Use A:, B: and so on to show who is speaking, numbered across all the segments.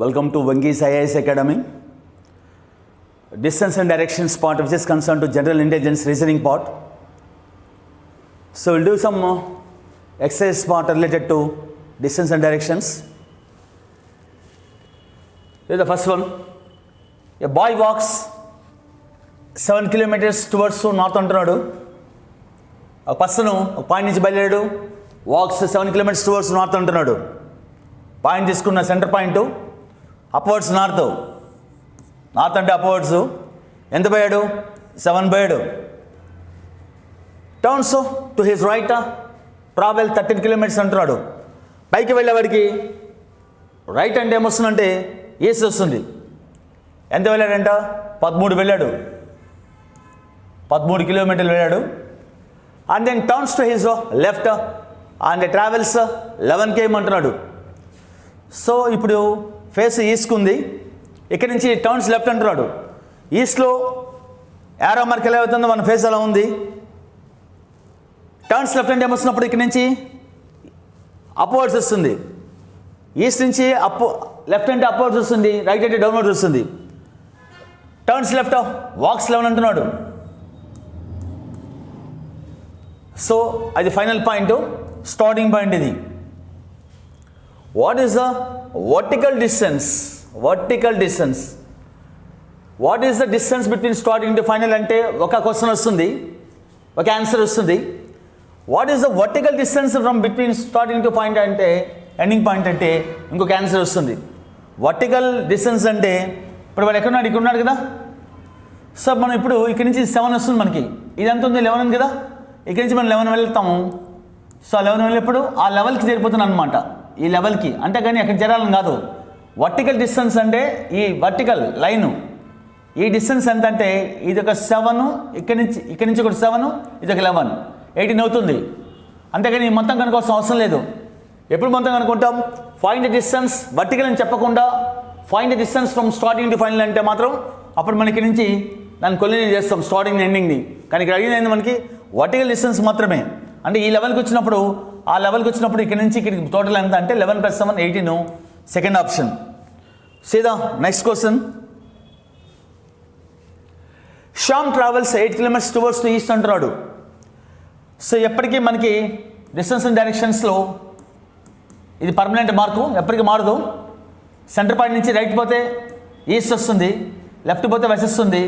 A: Welcome to Vangi's IAS Academy. Distance and directions part, which is concerned to general intelligence reasoning part. So we'll do some exercise part related to distance and directions. Here's the first one. A boy walks 7 kilometers towards north అంటున్నాడు. ఒక person ఒక point నుంచి బయలుదేరాడు, wax 7 kilometers towards north అంటున్నాడు. Point తీసుకున్న centre point upwards north అంటే upwards ఎంత పోయాడు 7 పోయాడు. Turns to his right travel 13 kilometers అంటున్నాడు. పైకి వెళ్ళేవాడికి రైట్ అంటే ఏమొస్తుందంటే ఈస్ట్ వస్తుంది. ఎంత వెళ్ళాడంట 13 వెళ్ళాడు, 13 kilometers వెళ్ళాడు. And then turns to his left and travels 11 km అంటున్నాడు. సో ఇప్పుడు ఫేస్ ఈస్ట్కి ఉంది, ఇక్కడి నుంచి టర్న్స్ లెఫ్ట్ అంటున్నాడు. ఈస్ట్లో యారో మార్క్ ఎలా అవుతుందో మన ఫేస్ అలా ఉంది. టర్న్స్ లెఫ్ట్ అంటే ఏమొస్తున్నప్పుడు ఇక్కడి నుంచి అప్వర్డ్స్ వస్తుంది. ఈస్ట్ నుంచి లెఫ్ట్ అంటే అప్వర్డ్స్ వస్తుంది, రైట్ అంటే డౌన్వర్డ్స్ వస్తుంది. టర్న్స్ లెఫ్ట్ వాక్స్ 11 అంటున్నాడు. సో అది ఫైనల్ పాయింట్, స్టార్టింగ్ పాయింట్ ఇది. What is the vertical distance? Vertical distance, what is the distance between starting to final అంటే ఒక క్వశ్చన్ వస్తుంది, ఒక ఆన్సర్ వస్తుంది. What is the vertical distance from between starting to point అంటే ending point అంటే ఇంకొక answer వస్తుంది. వర్టికల్ డిస్టెన్స్ అంటే ఇప్పుడు వాడు ఎక్కడున్నాడు, ఇక్కడ ఉన్నాడు కదా. సో మనం ఇప్పుడు ఇక్కడి నుంచి 7 వస్తుంది, మనకి ఇదంతా ఉంది 11 ఉంది కదా. ఇక్కడి నుంచి మనం 11 వెళ్తాము. సో 11 వెళ్ళినప్పుడు ఆ లెవెల్కి చేరిపోతున్నాం అనమాట, ఈ లెవెల్కి. అంటే కానీ అక్కడ చేరాలని కాదు. వర్టికల్ డిస్టెన్స్ అంటే ఈ వర్టికల్ లైను, ఈ డిస్టెన్స్ ఎంత అంటే ఇది ఒక 7, ఇక్కడి నుంచి ఒక 7, ఇది ఒక 11, 18 అవుతుంది. అంతేగాని మొత్తం కనుకోవాల్సిన అవసరం లేదు. ఎప్పుడు మొత్తం కనుక్కుంటాం? ఫైండ్ ద డిస్టెన్స్ వర్టికల్ అని చెప్పకుండా find the distance from starting to final అంటే మాత్రం అప్పుడు మనకి నుంచి దాన్ని కొలిని చేస్తాం, స్టార్టింగ్ ఎండింగ్ని. కానీ ఇక్కడ అడిగింది మనకి వర్టికల్ డిస్టెన్స్ మాత్రమే. అంటే ఈ లెవెల్కి వచ్చినప్పుడు ఆ లెవెల్కి వచ్చినప్పుడు ఇక్కడ నుంచి ఇక్కడికి టోటల్ ఎంత అంటే 11 + 7 18, సెకండ్ ఆప్షన్. సీదా next question. Shyam travels 8 kilometers towards to east అంటున్నాడు. సో ఎప్పటికీ మనకి డిస్టెన్స్ అండ్ డైరెక్షన్స్లో ఇది పర్మనెంట్ మార్కు, ఎప్పటికీ మారదు. సెంటర్ పాయింట్ నుంచి రైట్ పోతే ఈస్ట్ వస్తుంది, లెఫ్ట్ పోతే వెస్ట్ వస్తుంది,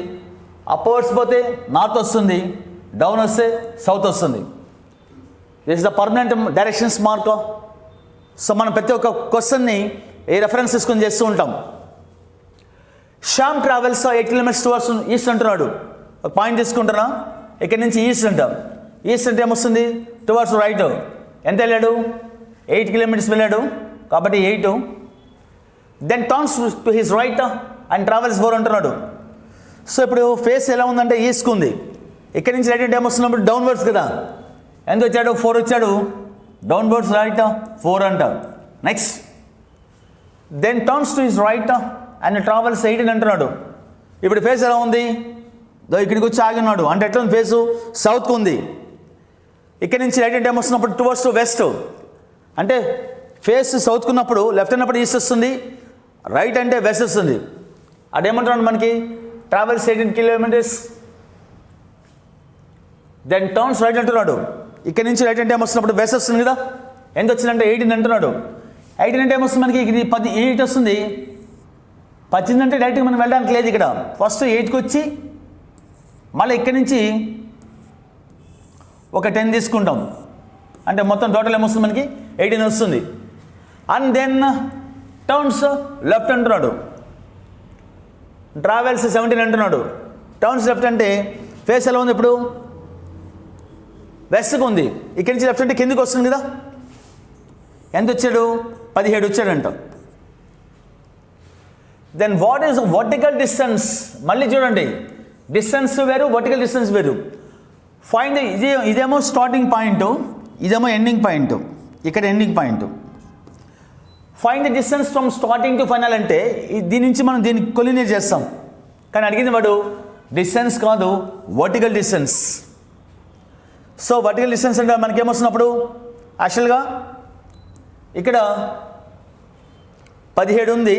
A: అప్వర్డ్స్ పోతే నార్త్ వస్తుంది, డౌన్ వస్తే సౌత్ వస్తుంది. This is the permanent directions mark. So మనం ప్రతి ఒక్క క్వశ్చన్ని ఏ రెఫరెన్స్ తీసుకొని చేస్తూ ఉంటాం. Shyam travels 8 kilometers towards east అంటున్నాడు. ఒక పాయింట్ తీసుకుంటున్నా, ఇక్కడ నుంచి ఈస్ట్ అంటాం. ఈస్ట్ అంటే ఏమొస్తుంది టువర్డ్స్ రైట్. ఎంత వెళ్ళాడు 8 kilometers వెళ్ళాడు కాబట్టి 8. Then turns to his right and travels 4 అంటున్నాడు. సో ఇప్పుడు ఫేస్ ఎలా ఉందంటే ఈస్ట్కి ఉంది, ఇక్కడ నుంచి రైట్ అంటే ఏమొస్తున్నప్పుడు డౌన్వర్డ్స్ కదా. ఎంత వచ్చాడు 4 వచ్చాడు, డౌన్వర్డ్స్ రైట్ 4 అంట. Next then turns to his right and travels 18 అంటున్నాడు. ఇప్పుడు ఫేస్ ఎలా ఉంది? ఇక్కడికి వచ్చి ఆగి ఉన్నాడు, అంటే ఎట్లా ఉంది ఫేసు సౌత్కు ఉంది. ఇక్కడ నుంచి రైట్ అంటే ఏమొస్తున్నప్పుడు టువర్డ్స్ టు వెస్ట్. అంటే ఫేస్ సౌత్కు ఉన్నప్పుడు లెఫ్ట్ అన్నప్పుడు ఈస్ట్ వస్తుంది, రైట్ అంటే వెస్ట్ వస్తుంది. అదేమంటున్నాడు మనకి travels 18 kilometers. Then turns right అంటున్నాడు. ఇక్కడ నుంచి రైట్ అంటే ఏమొస్తున్నప్పుడు వెస్ట్ వస్తుంది కదా. ఎంత వచ్చిందంటే 18 అంటున్నాడు. 18 అంటే ఏమొస్తుంది మనకి ఇది 8 వస్తుంది. 18 అంటే డైరెక్ట్గా మనం వెళ్ళడానికి లేదు. ఇక్కడ ఫస్ట్ 8కి వచ్చి మళ్ళీ ఇక్కడి నుంచి ఒక 10 తీసుకుంటాం, అంటే మొత్తం టోటల్ ఏమొస్తుంది మనకి 18 వస్తుంది. అండ్ దెన్ టర్న్స్ లెఫ్ట్ అంటున్నాడు. ట్రావెల్స్ 17 అంటున్నాడు. టర్న్స్ లెఫ్ట్ అంటే ఫేస్ ఎలా ఉంది ఇప్పుడు వెస్ట్కి ఉంది. ఇక్కడి నుంచి లెఫ్ట్ అంటే కిందకి వస్తుంది కదా. ఎంత వచ్చాడు 17 వచ్చాడంట. Then what is vertical distance? మళ్ళీ చూడండి, డిస్టెన్స్ వేరు, వర్టికల్ డిస్టెన్స్ వేరు. ఫైండ్ ఇదేమో స్టార్టింగ్ పాయింట్, ఇదేమో ఎండింగ్ పాయింట్, ఇక్కడ ending point. Find the distance from starting to final అంటే దీని నుంచి మనం దీనికి కొలినేట్ చేస్తాం. కానీ అడిగింది వాడు డిస్టెన్స్ కాదు, vertical distance. So vertical distance అంటే మనకేమొస్తున్నప్పుడు యాక్చువల్గా ఇక్కడ 17 ఉంది,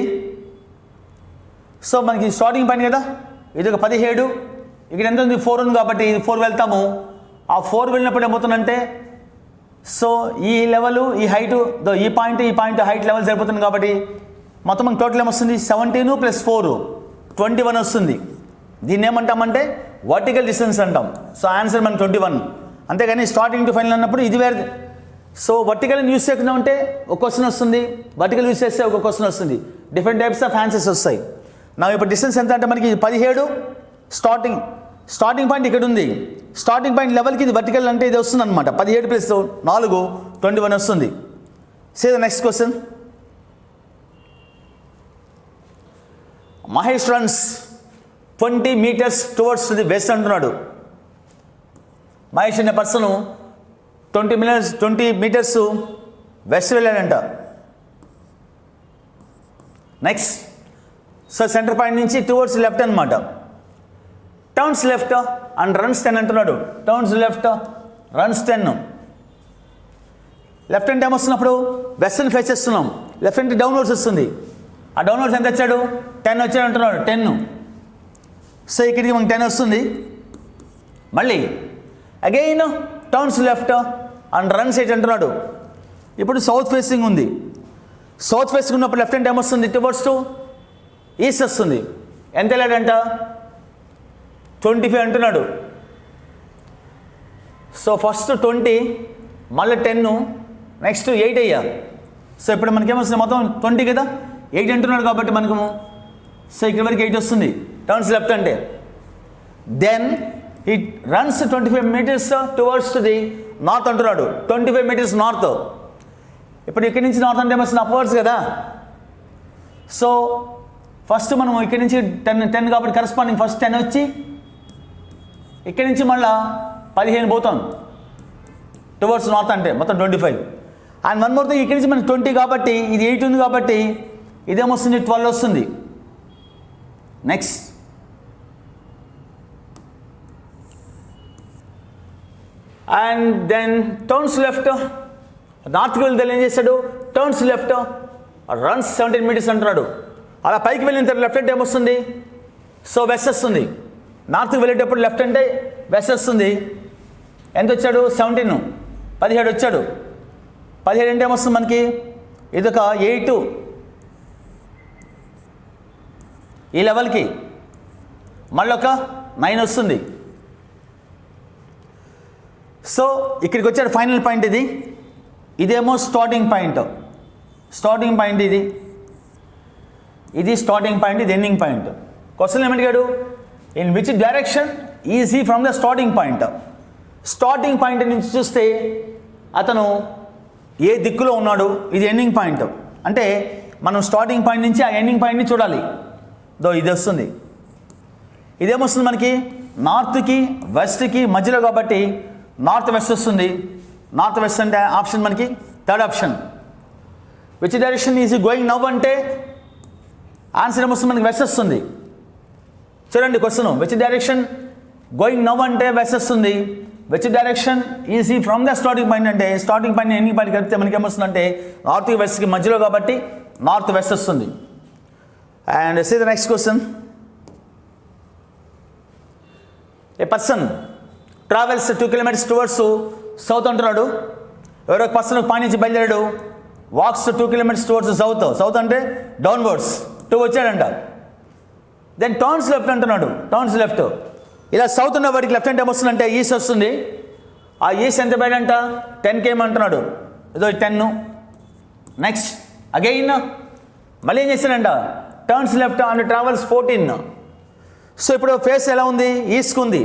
A: సో మనకి స్టార్టింగ్ పాయింట్ కదా, ఇది ఒక 17, ఇక్కడ ఎంత ఉంది 4 ఉంది కాబట్టి ఇది 4 వెళ్తాము. ఆ 4 వెళ్ళినప్పుడు ఏమవుతుందంటే సో ఈ లెవెల్ ఈ హైట్ ఈ పాయింట్ హైట్ లెవెల్ సరిపోతుంది కాబట్టి మొత్తం మనకి టోటల్ ఏమొస్తుంది 17 + 4 21 వస్తుంది. దీన్ని ఏమంటామంటే వర్టికల్ డిస్టెన్స్ అంటాం. సో ఆన్సర్ మనకి 21. అంతేగాని స్టార్టింగ్ టు ఫైనల్ అన్నప్పుడు ఇది వేరే. సో వర్టికల్ యూస్ చేయకుండా ఉంటే ఒక క్వశ్చన్ వస్తుంది, వర్టికల్ యూస్ చేస్తే ఒక క్వశ్చన్ వస్తుంది. డిఫరెంట్ టైప్స్ ఆఫ్ ఆన్సర్స్ వస్తాయి. నా ఇప్పుడు డిస్టెన్స్ ఎంత అంటే మనకి 17 స్టార్టింగ్ పాయింట్ ఇక్కడ ఉంది. స్టార్టింగ్ పాయింట్ లెవెల్కి ఇది వర్టికల్ అంటే ఇది వస్తుంది అనమాట. 17 + 4 21 వస్తుంది. Say the next question. Mahesh runs 20 meters towards the west అంటున్నాడు. మహేష్ అనే పర్సన్ 20 meters వెస్ట్ వెళ్ళాడంట. నెక్స్ట్ సో సెంటర్ పాయింట్ నుంచి టువర్డ్స్ లెఫ్ట్ అనమాట. టర్న్స్ లెఫ్ట్ అండ్ రన్స్ 10 అంటున్నాడు. Turns left runs 10. Left hand time వస్తున్నప్పుడు వెస్ట్ని ఫేస్ చేస్తున్నాం. లెఫ్ట్ హ్యాండ్ డౌన్వర్డ్స్ వస్తుంది. ఆ డౌన్వర్డ్స్ ఎంత వచ్చాడు 10 వచ్చాడు అంటున్నాడు. 10. సో ఇక్కడికి మనకి 10 వస్తుంది. మళ్ళీ again turns left and runs 8 అంటున్నాడు. ఇప్పుడు సౌత్ ఫేసింగ్ ఉంది. సౌత్ ఫేసింగ్ ఉన్నప్పుడు లెఫ్ట్ హ్యాండ్ టైం వస్తుంది టువర్డ్స్ టు ఈస్ట్ వస్తుంది. ఎంత వెళ్ళాడంట 25 అంటున్నాడు. సో ఫస్ట్ 20 మళ్ళీ 10 నెక్స్ట్ 8 అయ్యా. సో ఇప్పుడు మనకేమొస్తుంది మొత్తం 20 కదా, 8 అంటున్నాడు కాబట్టి మనకు సో ఇక్కడ వరకు 8 వస్తుంది టర్న్స్ లెఫ్ట్ అంటే. Then it runs 25 meters towards the north అంటున్నాడు. 25 meters నార్త్. ఇప్పుడు ఇక్కడి నుంచి నార్త్ అంటే ఏమొస్తుంది అప్వర్డ్స్ కదా. సో ఫస్ట్ మనం ఇక్కడి నుంచి 10 కాబట్టి కరస్పాండింగ్ ఫస్ట్ 10 వచ్చి ఇక్కడి నుంచి మళ్ళీ 15 పోతాం టువర్డ్స్ నార్త్ అంటే మొత్తం 25. అండ్ వన్ మోర్ థింగ్ ఇక్కడి నుంచి మనకి 20 కాబట్టి ఇది 8 ఉంది కాబట్టి ఇదేమొస్తుంది 12 వస్తుంది. Next and then turns left నార్త్కి వెళ్తే ఏం చేస్తాడు టర్న్స్ లెఫ్ట్ రన్స్ 17 meters అంటున్నాడు. అలా పైకి వెళ్ళిన తర్వాత లెఫ్ట్ అంటే ఏమొస్తుంది సో వెస్ట్ వస్తుంది. నార్త్కి వెళ్ళేటప్పుడు లెఫ్ట్ అంటే వెస్ట్ వస్తుంది. ఎంత వచ్చాడు 17 వచ్చాడు. 17 అంటే ఏమొస్తుంది మనకి ఇదొక 8 ఈ లెవెల్కి మళ్ళీ ఒక 9 వస్తుంది. సో ఇక్కడికి వచ్చాడు ఫైనల్ పాయింట్. ఇదేమో స్టార్టింగ్ పాయింట్ ఇది స్టార్టింగ్ పాయింట్, ఇది ఎండింగ్ పాయింట్. క్వశ్చన్ ఏమడిగాడు in which direction is he from the starting point. Starting point నుంచి చూస్తే అతను ఏ దిక్కులో ఉన్నాడు, ఇది ఎండింగ్ పాయింట్. అంటే మనం స్టార్టింగ్ పాయింట్ నుంచి ఆ ఎండింగ్ పాయింట్ని చూడాలి. ఇది వస్తుంది. ఇదేమొస్తుంది మనకి నార్త్కి వెస్ట్కి మధ్యలో కాబట్టి నార్త్ వెస్ట్ వస్తుంది. నార్త్ వెస్ట్ అంటే ఆప్షన్ మనకి third option. Which direction is going now అంటే ఆన్సర్ ఏమొస్తుంది మనకి వెస్ట్ వస్తుంది. చూడండి question which direction going now అంటే వెస్ట్ వస్తుంది. Which direction is he from the starting point అంటే స్టార్టింగ్ పాయింట్ ఎండింగ్ పాయింట్ కలిపితే మనకి ఏమొస్తుందంటే నార్త్కి వెస్ట్కి మధ్యలో కాబట్టి నార్త్ వెస్ట్ వస్తుంది. And see the next question. A person travels 2 kilometers towards south అంటున్నాడు. ఎవరో పర్సన్ పాయింట్ నుంచి బయలుదేరాడు. వాక్స్ 2 kilometers టువర్డ్స్ సౌత్ అంటే డౌన్వర్డ్స్ 2 వచ్చాడంట. దెన్ టర్న్స్ లెఫ్ట్ అంటున్నాడు. టర్న్స్ లెఫ్ట్ ఇలా సౌత్ ఉన్న వాడికి లెఫ్ట్ హ్యాండ్ ఏమొస్తుందంటే ఈస్ట్ వస్తుంది. ఆ ఈస్ట్ ఎంత బయట అంట 10 km అంటున్నాడు. ఇదో 10. నెక్స్ట్ అగైన్ మళ్ళీ ఏం చేస్తాడంట turns left and travels 14. So ఇప్పుడు ఫేస్ ఎలా ఉంది ఈస్ట్కి ఉంది.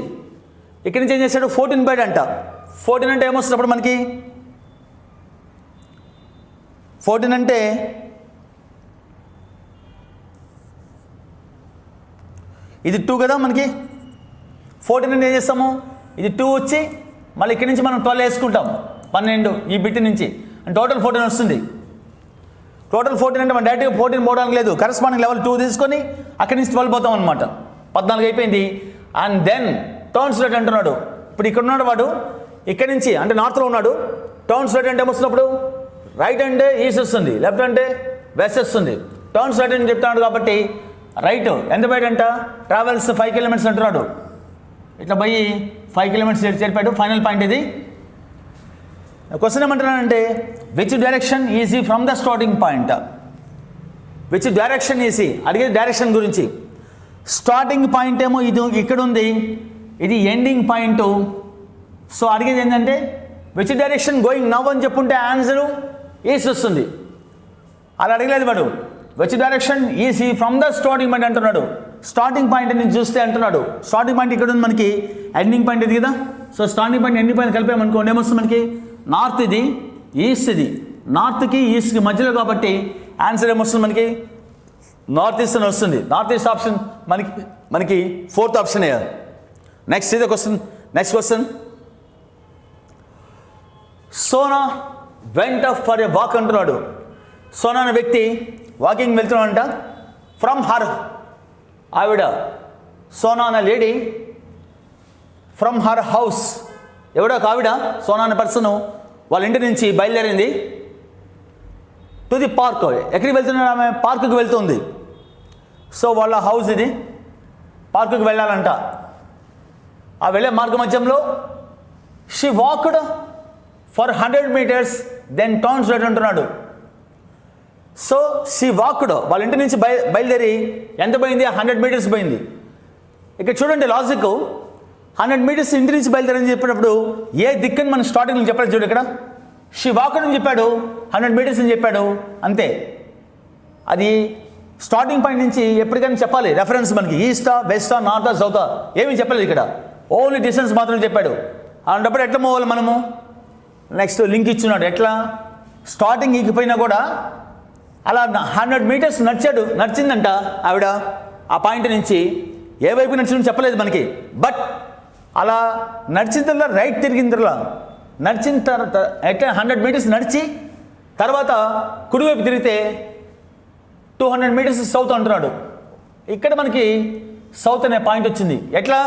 A: ఇక్కడి నుంచి ఏం చేశాడు 14 బయట అంట. 14 అంటే ఏమొస్తుంది అప్పుడు మనకి 14 అంటే ఇది 2 కదా మనకి. 14 అంటే ఏం చేస్తాము ఇది 2 వచ్చి మళ్ళీ ఇక్కడి నుంచి మనం 12 వేసుకుంటాం 12 ఈ బిట్ నుంచి టోటల్ 14 వస్తుంది. టోటల్ 14 అంటే మనం డైరెక్ట్గా 14 పోవడానికి లేదు. కరస్పాండింగ్ లెవెల్ 2 తీసుకొని అక్కడి నుంచి 12 పోతాం అనమాట. 14 అయిపోయింది. అండ్ దెన్ టర్న్స్ లెఫ్ట్ అంటున్నాడు. ఇప్పుడు ఇక్కడ ఉన్నాడు వాడు ఇక్కడి నుంచి అంటే నార్త్లో ఉన్నాడు. టర్న్స్ లెఫ్ట్ అంటే ఏమొస్తున్నప్పుడు రైట్ అంటే ఈస్ట్ వస్తుంది, లెఫ్ట్ అంటే వెస్ట్ వస్తుంది. టర్న్స్ రైట్ అని చెప్తున్నాడు కాబట్టి రైట్ ఎంత బయట అంట ట్రావెల్స్ 5 కిలోమీటర్స్ అంటున్నాడు. ఇట్లా పోయి 5 కిలోమీటర్స్ చేరిపాడు. ఫైనల్ పాయింట్ ఇది. క్వశ్చన్ ఏమంటున్నానంటే which direction is he from the starting point. Which direction is he అడిగేది డైరెక్షన్ గురించి. స్టార్టింగ్ పాయింట్ ఏమో ఇది ఇక్కడ ఉంది, ఇది ఎండింగ్ పాయింట్. సో అడిగేది ఏంటంటే విచ్ డైరెక్షన్ గోయింగ్ నవ్ అని చెప్పుంటే ఆన్సరు ఈస్ట్ వస్తుంది. అలా అడగలేదు వాడు. Which direction is he from the starting point అంటున్నాడు. స్టార్టింగ్ పాయింట్ నుంచి చూస్తే అంటున్నాడు స్టార్టింగ్ పాయింట్ ఇక్కడ ఉంది మనకి, ఎండింగ్ పాయింట్ ఇది కదా. So starting point ending point కలిపామనుకోండి ఏమొస్తుంది మనకి, నార్త్ ఇది, ఈస్ట్ ఇది. నార్త్కి ఈస్ట్కి మధ్యలో కాబట్టి ఆన్సర్ ఏమొస్తుంది మనకి, నార్త్ ఈస్ట్ అని వస్తుంది. నార్త్ ఈస్ట్ ఆప్షన్ మనకి 4th ఆప్షన్. నెక్స్ట్ ఇది క్వశ్చన్. నెక్స్ట్ క్వశ్చన్, సోనా వెంట ఫర్ ఎ వాక్ అంటున్నాడు. సోనా అనే వ్యక్తి వాకింగ్ వెళ్తున్నాడంట. ఫ్రమ్ హర్, ఆవిడ సోనా అనే లేడీ ఫ్రమ్ హర్ హౌస్, ఎవడో ఒక ఆవిడ సోనా అనే పర్సన్ వాళ్ళ ఇంటి నుంచి బయలుదేరింది. టు ది పార్క్, ఎక్కడికి వెళ్తున్నాడు ఆమె, పార్కుకి వెళ్తుంది. సో వాళ్ళ హౌస్ ఇది, పార్కుకి వెళ్ళాలంట. ఆ వెళ్ళే మార్గ మధ్యంలో she walked for 100 meters then turns right అంటున్నాడు. సో షీ వాక్డ్, వాళ్ళ ఇంటి నుంచి బయలుదేరి ఎంత పోయింది, 100 meters పోయింది. ఇక్కడ చూడండి లాజిక్, 100 meters ఇంటి నుంచి బయలుదేరని చెప్పినప్పుడు ఏ దిక్కుని మనం స్టార్టింగ్ చెప్పలేదు. చూడు ఇక్కడ షీ వాక్డ్ అని చెప్పాడు, 100 meters అని చెప్పాడు, అంతే. అది స్టార్టింగ్ పాయింట్ నుంచి ఎప్పటికైనా చెప్పాలి రెఫరెన్స్ మనకి, ఈస్టా వెస్టా నార్తా సౌతా ఏమీ చెప్పలేదు ఇక్కడ, ఓన్లీ డిస్టెన్స్ మాత్రం చెప్పాడు. అలాంటప్పుడు ఎట్లా పోవాలి మనము, నెక్స్ట్ లింక్ ఇచ్చున్నాడు. ఎట్లా స్టార్టింగ్ ఎక్కిపోయినా కూడా అలా 100 meters నడిచిందంట ఆవిడ. ఆ పాయింట్ నుంచి ఏ వైపు నడిచిందని చెప్పలేదు మనకి. బట్ అలా నడిచిన తర్వాత రైట్ తిరిగిన తర్వాత నడిచిన తర్వాత ఎట్లా 100 meters నడిచి తర్వాత కుడివైపు తిరిగితే 200 meters సౌత్ అంటున్నాడు. ఇక్కడ మనకి సౌత్ అనే పాయింట్ వచ్చింది. ఎట్లా,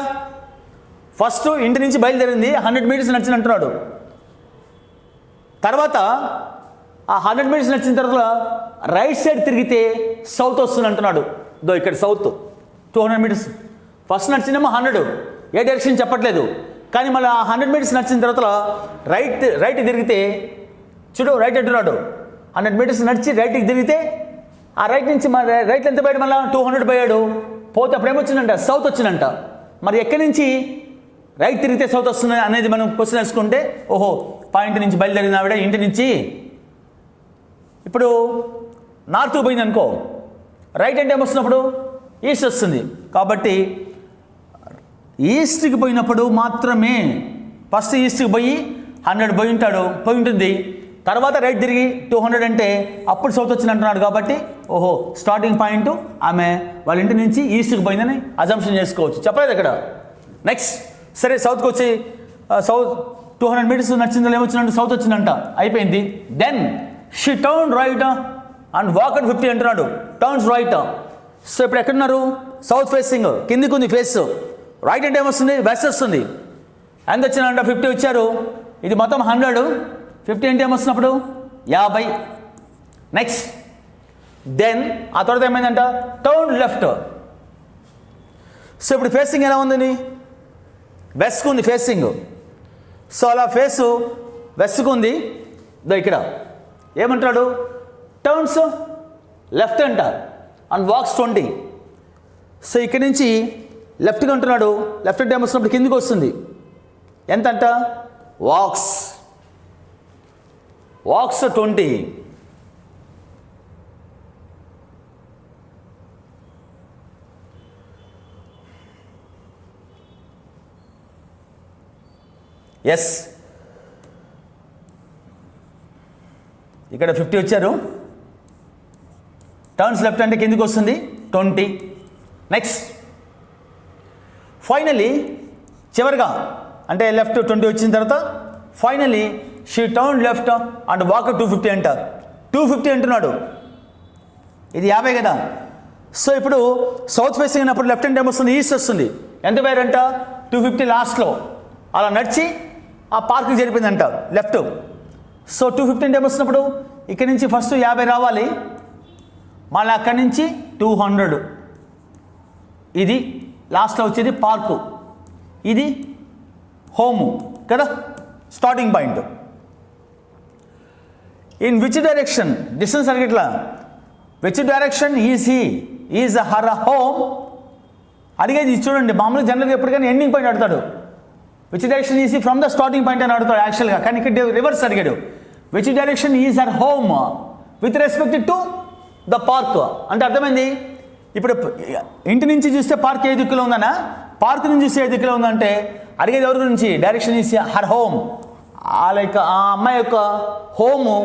A: ఫస్ట్ ఇంటి నుంచి బయలుదేరింది 100 meters నడిచింది అంటున్నాడు. తర్వాత ఆ 100 meters నడిచిన తర్వాత రైట్ సైడ్ తిరిగితే సౌత్ వస్తుంది అంటున్నాడు. ఇక్కడ సౌత్ 200 meters. ఫస్ట్ నడిచిందేమో 100, ఏ డైరెక్షన్ చెప్పట్లేదు. కానీ మళ్ళీ ఆ 100 meters నడిచిన తర్వాత రైట్ తిరిగితే చూడు రైట్ అంటున్నాడు. 100 meters నడిచి రైట్కి తిరిగితే ఆ రైట్ నుంచి రైట్ ఎంత పోయాడు, మళ్ళీ 200 పోయాడు. పోతే అప్పుడు ఏమొచ్చిందంట, సౌత్ వచ్చిందంట. మరి ఎక్కడి నుంచి రైట్ తిరిగితే సౌత్ వస్తుంది అనేది మనం క్వశ్చన్ వేసుకుంటే, ఓహో పాయింట్ నుంచి బయలుదేరిన ఆవిడ ఇంటి నుంచి ఇప్పుడు నార్త్కి పోయింది అనుకో, రైట్ అంటే ఏమొస్తున్నప్పుడు ఈస్ట్ వస్తుంది. కాబట్టి ఈస్ట్కి పోయినప్పుడు మాత్రమే ఫస్ట్ ఈస్ట్కి పోయి 100 పోయి ఉంటుంది. తర్వాత రైట్ తిరిగి 200 అంటే అప్పుడు సౌత్ వచ్చింది అంటున్నాడు. కాబట్టి ఓహో స్టార్టింగ్ పాయింట్ ఆమె వాళ్ళ ఇంటి నుంచి ఈస్ట్కి పోయిందని అజంప్షన్ చేసుకోవచ్చు. చెప్పలేదు ఇక్కడ. నెక్స్ట్ సరే సౌత్కి వచ్చి సౌత్ 200 meters నడిచిందో ఏమొచ్చిందంటే సౌత్ వచ్చిందంట, అయిపోయింది. Then she turn right and walked 50 అంటున్నాడు. Turns right. సో ఇప్పుడు ఎక్కడున్నారు, సౌత్ ఫేసింగ్, కిందికి ఉంది ఫేస్. రైట్ అంటే ఏమొస్తుంది, వెస్ట్ వస్తుంది. ఎంత వచ్చిందంట 50 వచ్చారు. ఇది మొత్తం 100, 50 అంటే ఏమొస్తున్నప్పుడు 50. నెక్స్ట్ దెన్ ఆ తర్వాత ఏమైందంట, టర్న్ లెఫ్ట్. సో ఇప్పుడు ఫేసింగ్ ఎలా ఉంది, వెస్ట్కు ఉంది ఫేసింగ్. సో అలా ఫేసు వెస్ట్కు ఉంది. ఇక్కడ ఏమంటాడు, టర్న్స్ లెఫ్ట్ అంట అండ్ వాక్స్ 20. సో ఇక్కడి నుంచి లెఫ్ట్గా అంటున్నాడు. లెఫ్ట్ అంటే ఏమొస్తున్నప్పుడు కిందికి వస్తుంది. ఎంత అంట, వాక్స్ 20. ఎస్, ఇక్కడ 50 వచ్చారు. టర్న్స్ లెఫ్ట్ అంటే కిందికి వస్తుంది 20. నెక్స్ట్ ఫైనలీ చివరిగా అంటే లెఫ్ట్ 20 వచ్చిన తర్వాత finally she turn left and walk 250 అంటారు. 250 అంటున్నాడు. ఇది 50 కదా. సో ఇప్పుడు సౌత్ ఫేసింగ్ అయినప్పుడు లెఫ్ట్ హ్యాండ్ ఏమొస్తుంది, ఈస్ట్ వస్తుంది. ఎంత పోయారంట, 250 లాస్ట్లో అలా నడిచి ఆ పార్క్కి జరిపిందంట లెఫ్ట్. సో 250 అంటే ఏమొస్తున్నప్పుడు ఇక్కడి నుంచి ఫస్ట్ 50 రావాలి, మళ్ళీ అక్కడి నుంచి 200 ఇది లాస్ట్లో వచ్చేది పార్కు, ఇది హోము కదా, starting point. In which direction distance అడిగిట్లా, which direction is her home అడిగేది చూడండి. మామూలుగా జనరల్గా ఎప్పటికైనా ఎండింగ్ పాయింట్ అడుగుతాడు, which direction is from the starting point అని అడుగుతాడు యాక్చువల్గా, కానీ ఇక్కడ రివర్స్ అడిగాడు. Which direction is her home with respect to the park అంటే అర్థమైంది. ఇప్పుడు ఇంటి నుంచి చూస్తే పార్క్ ఏ దిక్కులో ఉందనా, పార్క్ నుంచి చూస్తే ఏ దిక్కులో ఉందంటే అడిగేది ఎవరి గురించి, direction is her home, like ఆ అమ్మాయి యొక్క హోము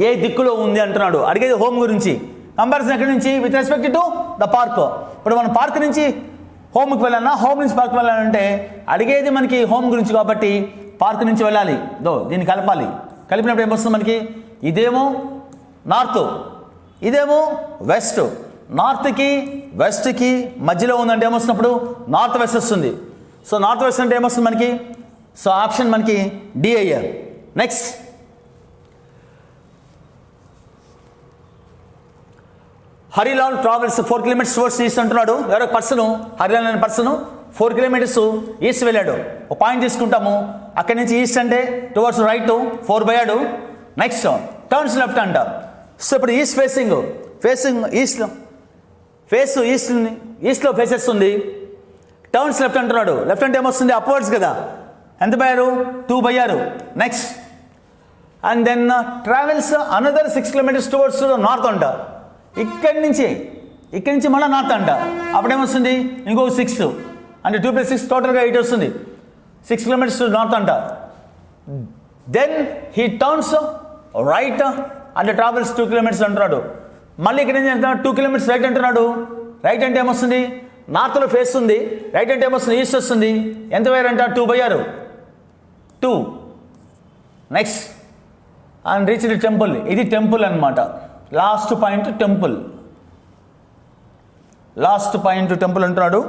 A: ఏ దిక్కులో ఉంది అంటున్నాడు, అడిగేది హోమ్ గురించి. కంపారిజన్ ఎక్కడి నుంచి, with respect to the park. ఇప్పుడు మనం పార్క్ నుంచి హోమ్కి వెళ్ళాలన్నా, హోమ్ నుంచి పార్క్ వెళ్ళాలంటే అడిగేది మనకి హోమ్ గురించి కాబట్టి పార్క్ నుంచి వెళ్ళాలి. దీన్ని కలపాలి, కలిపినప్పుడు ఏమొస్తుంది మనకి, ఇదేమో నార్త్, ఇదేమో వెస్ట్. నార్త్కి వెస్ట్కి మధ్యలో ఉందంటే ఏమొస్తున్నప్పుడు నార్త్ వెస్ట్ వస్తుంది. సో నార్త్ వెస్ట్ అంటే ఏమొస్తుంది మనకి, సో ఆప్షన్ మనకి డి అయ్యారు. Next Harilal travels 4 kilometres towards east అంటున్నాడు. ఎవరో పర్సన్, హరిలాల్ అనే పర్సన్ 4 కిలోమీటర్స్ ఈస్ట్ వెళ్ళాడు. ఒక పాయింట్ తీసుకుంటాము, అక్కడి నుంచి ఈస్ట్ అంటే టువర్డ్స్ రైట్ 4 పోయాడు. నెక్స్ట్ టర్న్స్ లెఫ్ట్ అంట. సో ఇప్పుడు ఈస్ట్ ఫేసింగ్ ఈస్ట్లో ఫేసెస్తుంది, టర్న్స్ లెఫ్ట్ అంటున్నాడు. లెఫ్ట్ అంటే ఏమొస్తుంది, అప్వర్డ్స్ కదా, ఎంత పోయారు 2 పోయారు. Next and then travels another 6 kilometres towards north అంట. ఇక్కడి నుంచి మళ్ళీ నార్త్ అంట. అప్పుడేమొస్తుంది, ఇంకో 6 అంటే 2 + 6 టోటల్గా 8 వస్తుంది. 6 కిలోమీటర్స్ నార్త్ అంట. దెన్ హీ టర్న్స్ రైట్ అంటే ట్రావెల్స్ 2 కిలోమీటర్స్ అంటున్నాడు. మళ్ళీ ఇక్కడ ఏం చేస్తున్నాడు, 2 కిలోమీటర్స్ రైట్ అంటున్నాడు. రైట్ అంటే ఏమొస్తుంది, నార్త్లో ఫేస్ ఉంది, రైట్ అంటే ఏమొస్తుంది, ఈస్ట్ వస్తుంది. ఎంత పోయారంట, 2 పోయారు 2. Next and reach the temple, ఇది టెంపుల్ అనమాట. లాస్ట్ పాయింట్ టెంపుల్ అంటున్నాడు.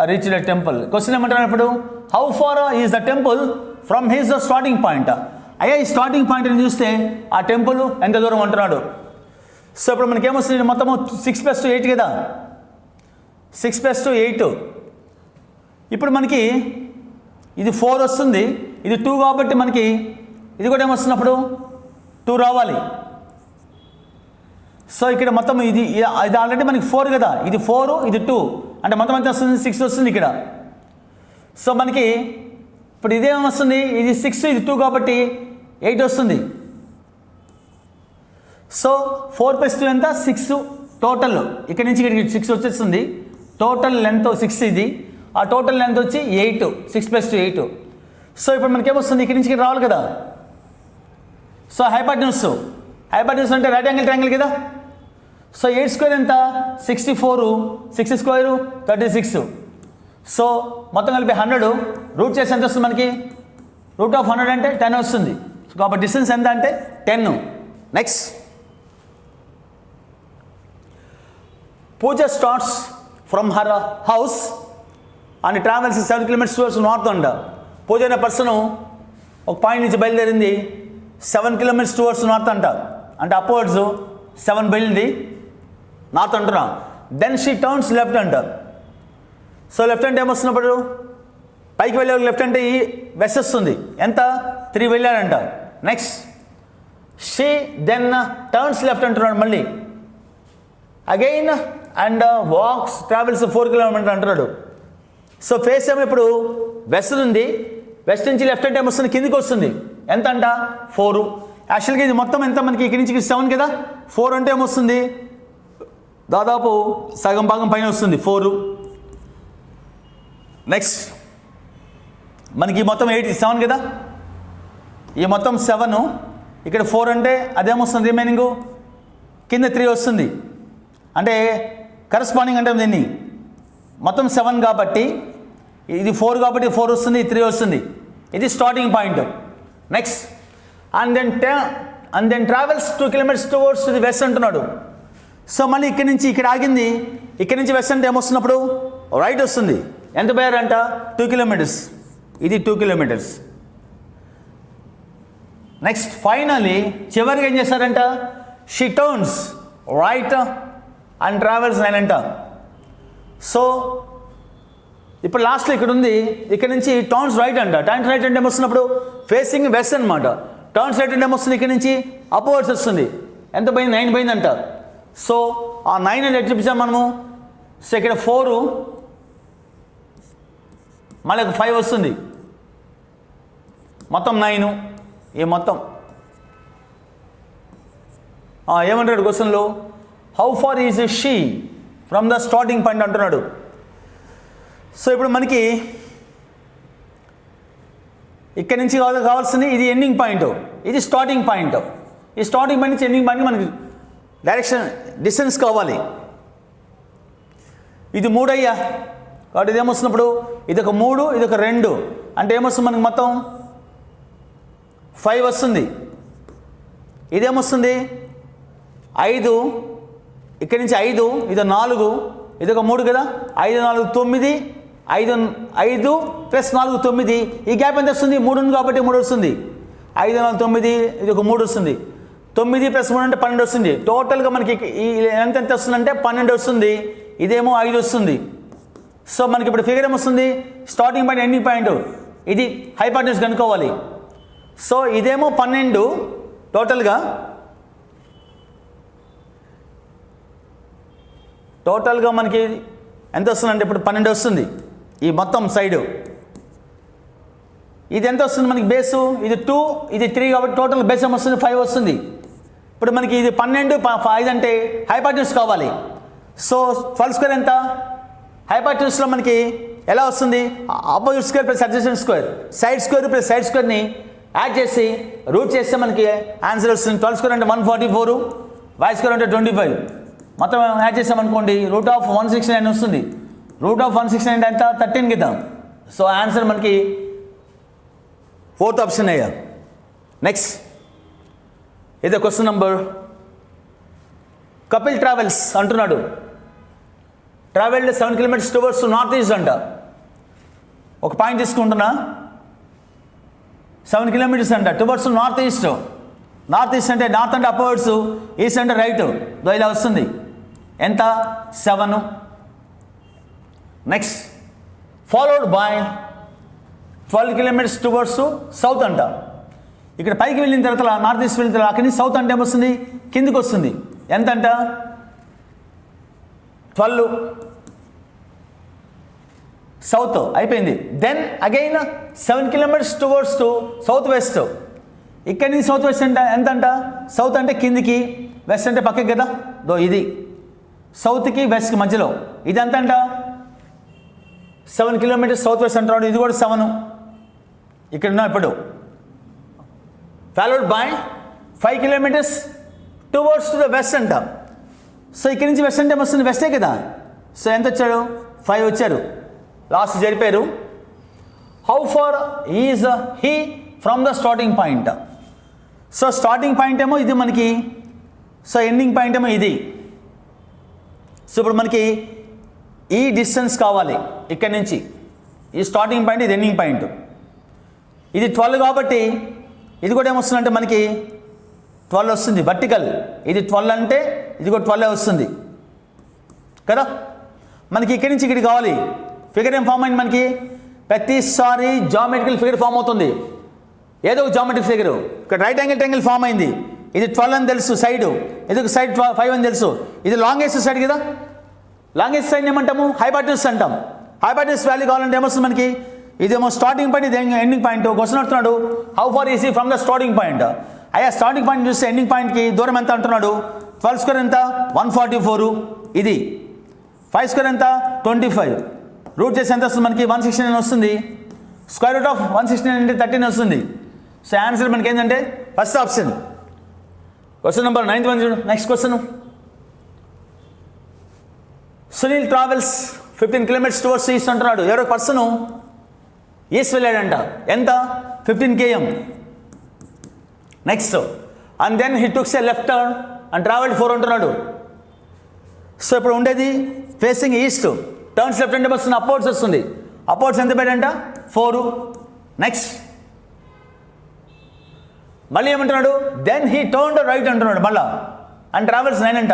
A: Reach the temple. క్వశ్చన్ ఏమంటున్నాడు ఇప్పుడు, how far is the temple from his starting point. అయ్యా ఈ స్టార్టింగ్ పాయింట్ని చూస్తే ఆ టెంపుల్ ఎంత దూరం అంటున్నాడు. సో ఇప్పుడు మనకి ఏమొస్తుంది, మొత్తము 6 + 2 8 కదా, 6 + 2 8. ఇప్పుడు మనకి ఇది 4 వస్తుంది, ఇది 2 కాబట్టి మనకి ఇది కూడా ఏమొస్తున్నప్పుడు 2 రావాలి. సో ఇక్కడ మొత్తం ఇది ఆల్రెడీ మనకి 4 కదా, ఇది 4 ఇది 2 అంటే మొత్తం ఎంత వస్తుంది, 6 వస్తుంది ఇక్కడ. సో మనకి ఇప్పుడు ఇదేమొస్తుంది, ఇది 6 ఇది 2 కాబట్టి 8 వస్తుంది. సో 4 + 2 ఎంత, 6 టోటల్. ఇక్కడ నుంచి ఇక్కడికి 6 వచ్చేస్తుంది. టోటల్ లెంత్ 6 ఇది, ఆ టోటల్ లెంత్ వచ్చి 8, 6 + 2 8. సో ఇప్పుడు మనకేమొస్తుంది, ఇక్కడి నుంచి ఇక్కడ రావాలి కదా. సో హైపాటన్యూస్ అంటే రైట్ యాంగిల్ ట్రయాంగిల్ కదా. సో 8² ఎంత, 64, 6² 36. సో మొత్తం కలిపి 100 రూట్ చేసి ఎంత వస్తుంది మనకి, √100 అంటే 10 వస్తుంది. సో కాబట్టి డిస్టెన్స్ ఎంత అంటే 10. Next Pooja starts from her house and travels 7 kilometres towards north అంట. పూజ అనే పర్సన్ ఒక పాయింట్ నుంచి బయలుదేరింది 7 కిలోమీటర్స్ టువర్డ్స్ నార్త్ అంట. అంటే అప్వర్డ్స్ 7 బయలుది నార్త్ అంటున్నా. దెన్ షీ టర్న్స్ లెఫ్ట్ అంట. సో లెఫ్ట్ అంటే ఏమొస్తున్నప్పుడు పైకి వెళ్ళే లెఫ్ట్ అంటే ఈ వెస్ట్ వస్తుంది. ఎంత, 3 వెళ్ళాడంట. Next she then turns left అంటున్నాడు మళ్ళీ again and walks travels 4 kilometre అంటున్నాడు. సో ఫేస్ ఏమో ఇప్పుడు వెస్ట్ ఉంది, వెస్ట్ నుంచి లెఫ్ట్ అంటే ఏమొస్తుంది, కిందికి వస్తుంది. ఎంత అంట 4. యాక్చువల్గా ఇది మొత్తం ఎంత మనకి ఇక్కడి నుంచి 7 కదా, 4 అంటే ఏమొస్తుంది, దాదాపు సగం భాగం పైన వస్తుంది 4. నెక్స్ట్ మనకి మొత్తం 7 కదా, ఈ మొత్తం 7, ఇక్కడ 4 అంటే అదేమొస్తుంది, రిమైనింగ్ కింద 3 వస్తుంది. అంటే కరస్పాండింగ్ అంటే దీన్ని మొత్తం 7 కాబట్టి ఇది 4 కాబట్టి 4 వస్తుంది, 3 వస్తుంది. ఇది starting point. Next and then travels 2 kilometres towards the west అంటున్నాడు. సో మళ్ళీ ఇక్కడి నుంచి ఇక్కడ ఆగింది, ఇక్కడి నుంచి వెస్ట్ అంటే ఏమొస్తున్నప్పుడు రైట్ వస్తుంది. ఎంత పోయారంట, 2 కిలోమీటర్స్. ఇది 2 కిలోమీటర్స్. నెక్స్ట్ ఫైనలీ చివరికి ఏం చేశారంట, she turns right and travels 9 అంట. సో ఇప్పుడు లాస్ట్లో ఇక్కడ ఉంది, ఇక్కడ నుంచి టర్న్స్ రైట్ అంట. టర్న్స్ రైట్ అంటే ఏమొస్తున్నప్పుడు ఫేసింగ్ వెస్ట్ అనమాట. టర్న్స్ రైట్ అంటే ఏమొస్తుంది, ఇక్కడ నుంచి అప్వర్డ్స్ వస్తుంది. ఎంత పోయింది, 9 పోయింది అంట. సో ఆ 9 అని ఎట్లా చూపించాం మనము. సో ఇక్కడ 4 మళ్ళీ 5 వస్తుంది, మొత్తం 9. ఈ మొత్తం ఏమంటాడు క్వశ్చన్లో, how far is she from the starting point అంటున్నాడు. సో ఇప్పుడు మనకి ఇక్కడ నుంచి కావాల్సింది ఇది ఎండింగ్ పాయింట్, ఇది స్టార్టింగ్ పాయింట్. ఈ స్టార్టింగ్ పాయింట్ నుంచి ఎండింగ్ పాయింట్ మనకి డైరెక్షన్ డిస్టెన్స్ కావాలి. ఇది 3 అయ్యా, కాబట్టి ఇది ఏమొస్తున్నప్పుడు ఇది ఒక 3, ఇది ఒక 2 అంటే ఏమొస్తుంది మనకి మొత్తం 5 వస్తుంది. ఇదేమొస్తుంది 5, ఇక్కడి నుంచి 5, ఇది 4, ఇది ఒక 3 కదా. 5, 4, 9, 5 ప్లస్ 4, 9. ఈ గ్యాప్ ఎంత వస్తుంది, 3 ఉంది కాబట్టి 3 వస్తుంది. 5, 4, 9, ఇది ఒక 3 వస్తుంది. 9 ప్లస్ 3 అంటే 12 వస్తుంది. టోటల్గా మనకి ఈ ఎంత వస్తుందంటే 12 వస్తుంది. ఇదేమో 5 వస్తుంది. సో మనకి ఇప్పుడు ఫిగర్ ఏమొస్తుంది, స్టార్టింగ్ పాయింట్ ఎండింగ్ పాయింట్, ఇది హైపాటెన్యూస్ కనుక్కోవాలి. సో ఇదేమో 12 టోటల్గా మనకి ఎంత వస్తుందంటే ఇప్పుడు 12 వస్తుంది. ఈ మొత్తం సైడు ఇది ఎంత వస్తుంది మనకి బేసు, ఇది 2, ఇది 3 కాబట్టి టోటల్ బేస్ ఏమొస్తుంది, 5 వస్తుంది. ఇప్పుడు మనకి ఇది 12, 5 అంటే హైపాటెన్యూస్ కావాలి. సో 12 స్క్వేర్ ఎంత, హైపాటెన్యూస్లో మనకి ఎలా వస్తుంది, opposite square plus adjacent square, side square plus side స్క్వేర్ని యాడ్ చేసి రూట్ చేస్తే మనకి ఆన్సర్ వస్తుంది. 12 స్క్వేర్ అంటే 144, y స్క్వేర్ అంటే 25, మొత్తం యాడ్ చేసామనుకోండి √169 వస్తుంది. √169 అంటే ఎంత, 13 కదా. సో ఆన్సర్ మనకి 4th ఆప్షన్ అయ్యా. నెక్స్ట్ ఇదే క్వశ్చన్ నంబర్. కపిల్ ట్రావెల్స్ అంటున్నాడు, travelled 7 kilometers towards north east అంట. ఒక పాయింట్ తీసుకుంటున్నా, 7 kilometers అంట towards north east. North east అంటే నార్త్ అంటే అప్వర్డ్స్, ఈస్ట్ అంటే రైట్, ఇలా వస్తుంది. ఎంత, 7. Next followed by 12 kilometers towards south అంట. ఇక్కడ పైకి వెళ్ళిన తర్వాత నార్త్ ఈస్ట్ వెళ్ళిన తర్వాత అక్కడి నుంచి సౌత్ అంటే ఏమొస్తుంది, కిందికి వస్తుంది. ఎంత అంట, 12 సౌత్ అయిపోయింది. Then again 7 kilometers towards south west. ఇక్కడి నుంచి సౌత్ వెస్ట్ అంటే ఎంత అంట, సౌత్ అంటే కిందికి, వెస్ట్ అంటే పక్కకి కదా. ఇది సౌత్కి వెస్ట్కి మధ్యలో, ఇది ఎంత అంట 7 kilometers సౌత్ వెస్ట్ అంటున్నాడు. ఇది కూడా 7 ఇక్కడ ఉన్నాం. ఇప్పుడు followed by 5 kilometers towards the west అంట. సో ఇక్కడి నుంచి వెస్ట్ అంటే వస్తుంది, వెస్టే కదా. సో ఎంత వచ్చాడు, 5 వచ్చారు, లాస్ట్ జరిపారు. How far is he from the starting point. So starting point ఏమో ఇది మనకి, సో ఎండింగ్ పాయింట్ ఏమో ఇది. సో ఇప్పుడు మనకి ఈ డిస్టెన్స్ కావాలి ఇక్కడి నుంచి, ఈ స్టార్టింగ్ పాయింట్, ఇది ఎండింగ్ పాయింట్. ఇది 12 కాబట్టి ఇది కూడా ఏమొస్తుందంటే మనకి 12 వస్తుంది వర్టికల్. ఇది 12 అంటే ఇది కూడా 12 వస్తుంది కదా. మనకి ఇక్కడి నుంచి ఇక్కడికి కావాలి. ఫిగర్ ఏం ఫామ్ అయింది మనకి, ప్రతిసారి జామెట్రికల్ ఫిగర్ ఫామ్ అవుతుంది, ఏదో ఒక జామెట్రిక్ ఫిగర్. ఇక్కడ రైట్ యాంగిల్ ఫామ్ అయింది. ఇది 12 అని తెలుసు సైడ్, ఇది ఒక సైడ్ 5 అని తెలుసు. ఇది లాంగెస్ట్ సైడ్ కదా. లాంగెస్ట్ సైడ్ ఏమంటాము, హైపాటెన్యూస్ అంటాం. హైపాటెన్యూస్ వాల్యూ కావాలంటే ఏమొస్తుంది మనకి, ఇదేమో స్టార్టింగ్ పాయింట్, ఇది ఎండింగ్ పాయింట్. క్వశ్చన్ అడుగుతున్నాడు, how far is from the starting point. అయ్యా స్టార్టింగ్ పాయింట్ చూస్తే ఎండింగ్ పాయింట్కి దూరం ఎంత అంటున్నాడు, 12 స్క్వేర్ ఎంత 144, ఇది 5 స్క్వేర్ ఎంత 25, రూట్ చేసి ఎంత వస్తుంది మనకి 169 వస్తుంది. స్క్వేర్ రూట్ ఆఫ్ 169 అంటే 13 వస్తుంది. సో ఆన్సర్ మనకి ఏంటంటే first option. Question number 9th one చూడు. Next question, Sunil travels 15 kilometers towards east అంటున్నాడు. ఎవరో పర్సన్ ఈస్ట్ వెళ్ళాడంట. ఎంత, 15 km. Next and then he takes a left turn and travelled 4 అంటున్నాడు. సో ఇప్పుడు ఉండేది ఫేసింగ్ ఈస్ట్, టర్న్స్ లెఫ్ట్ అంటే వస్తుంది, అప్వర్డ్స్ వస్తుంది. అప్వర్డ్స్ ఎంత పెట్టంట 4. నెక్స్ట్ మళ్ళీ ఏమంటున్నాడు, దెన్ హీ టర్న్ రైట్ అంటున్నాడు మళ్ళా, అండ్ ట్రావెల్స్ 9 అంట.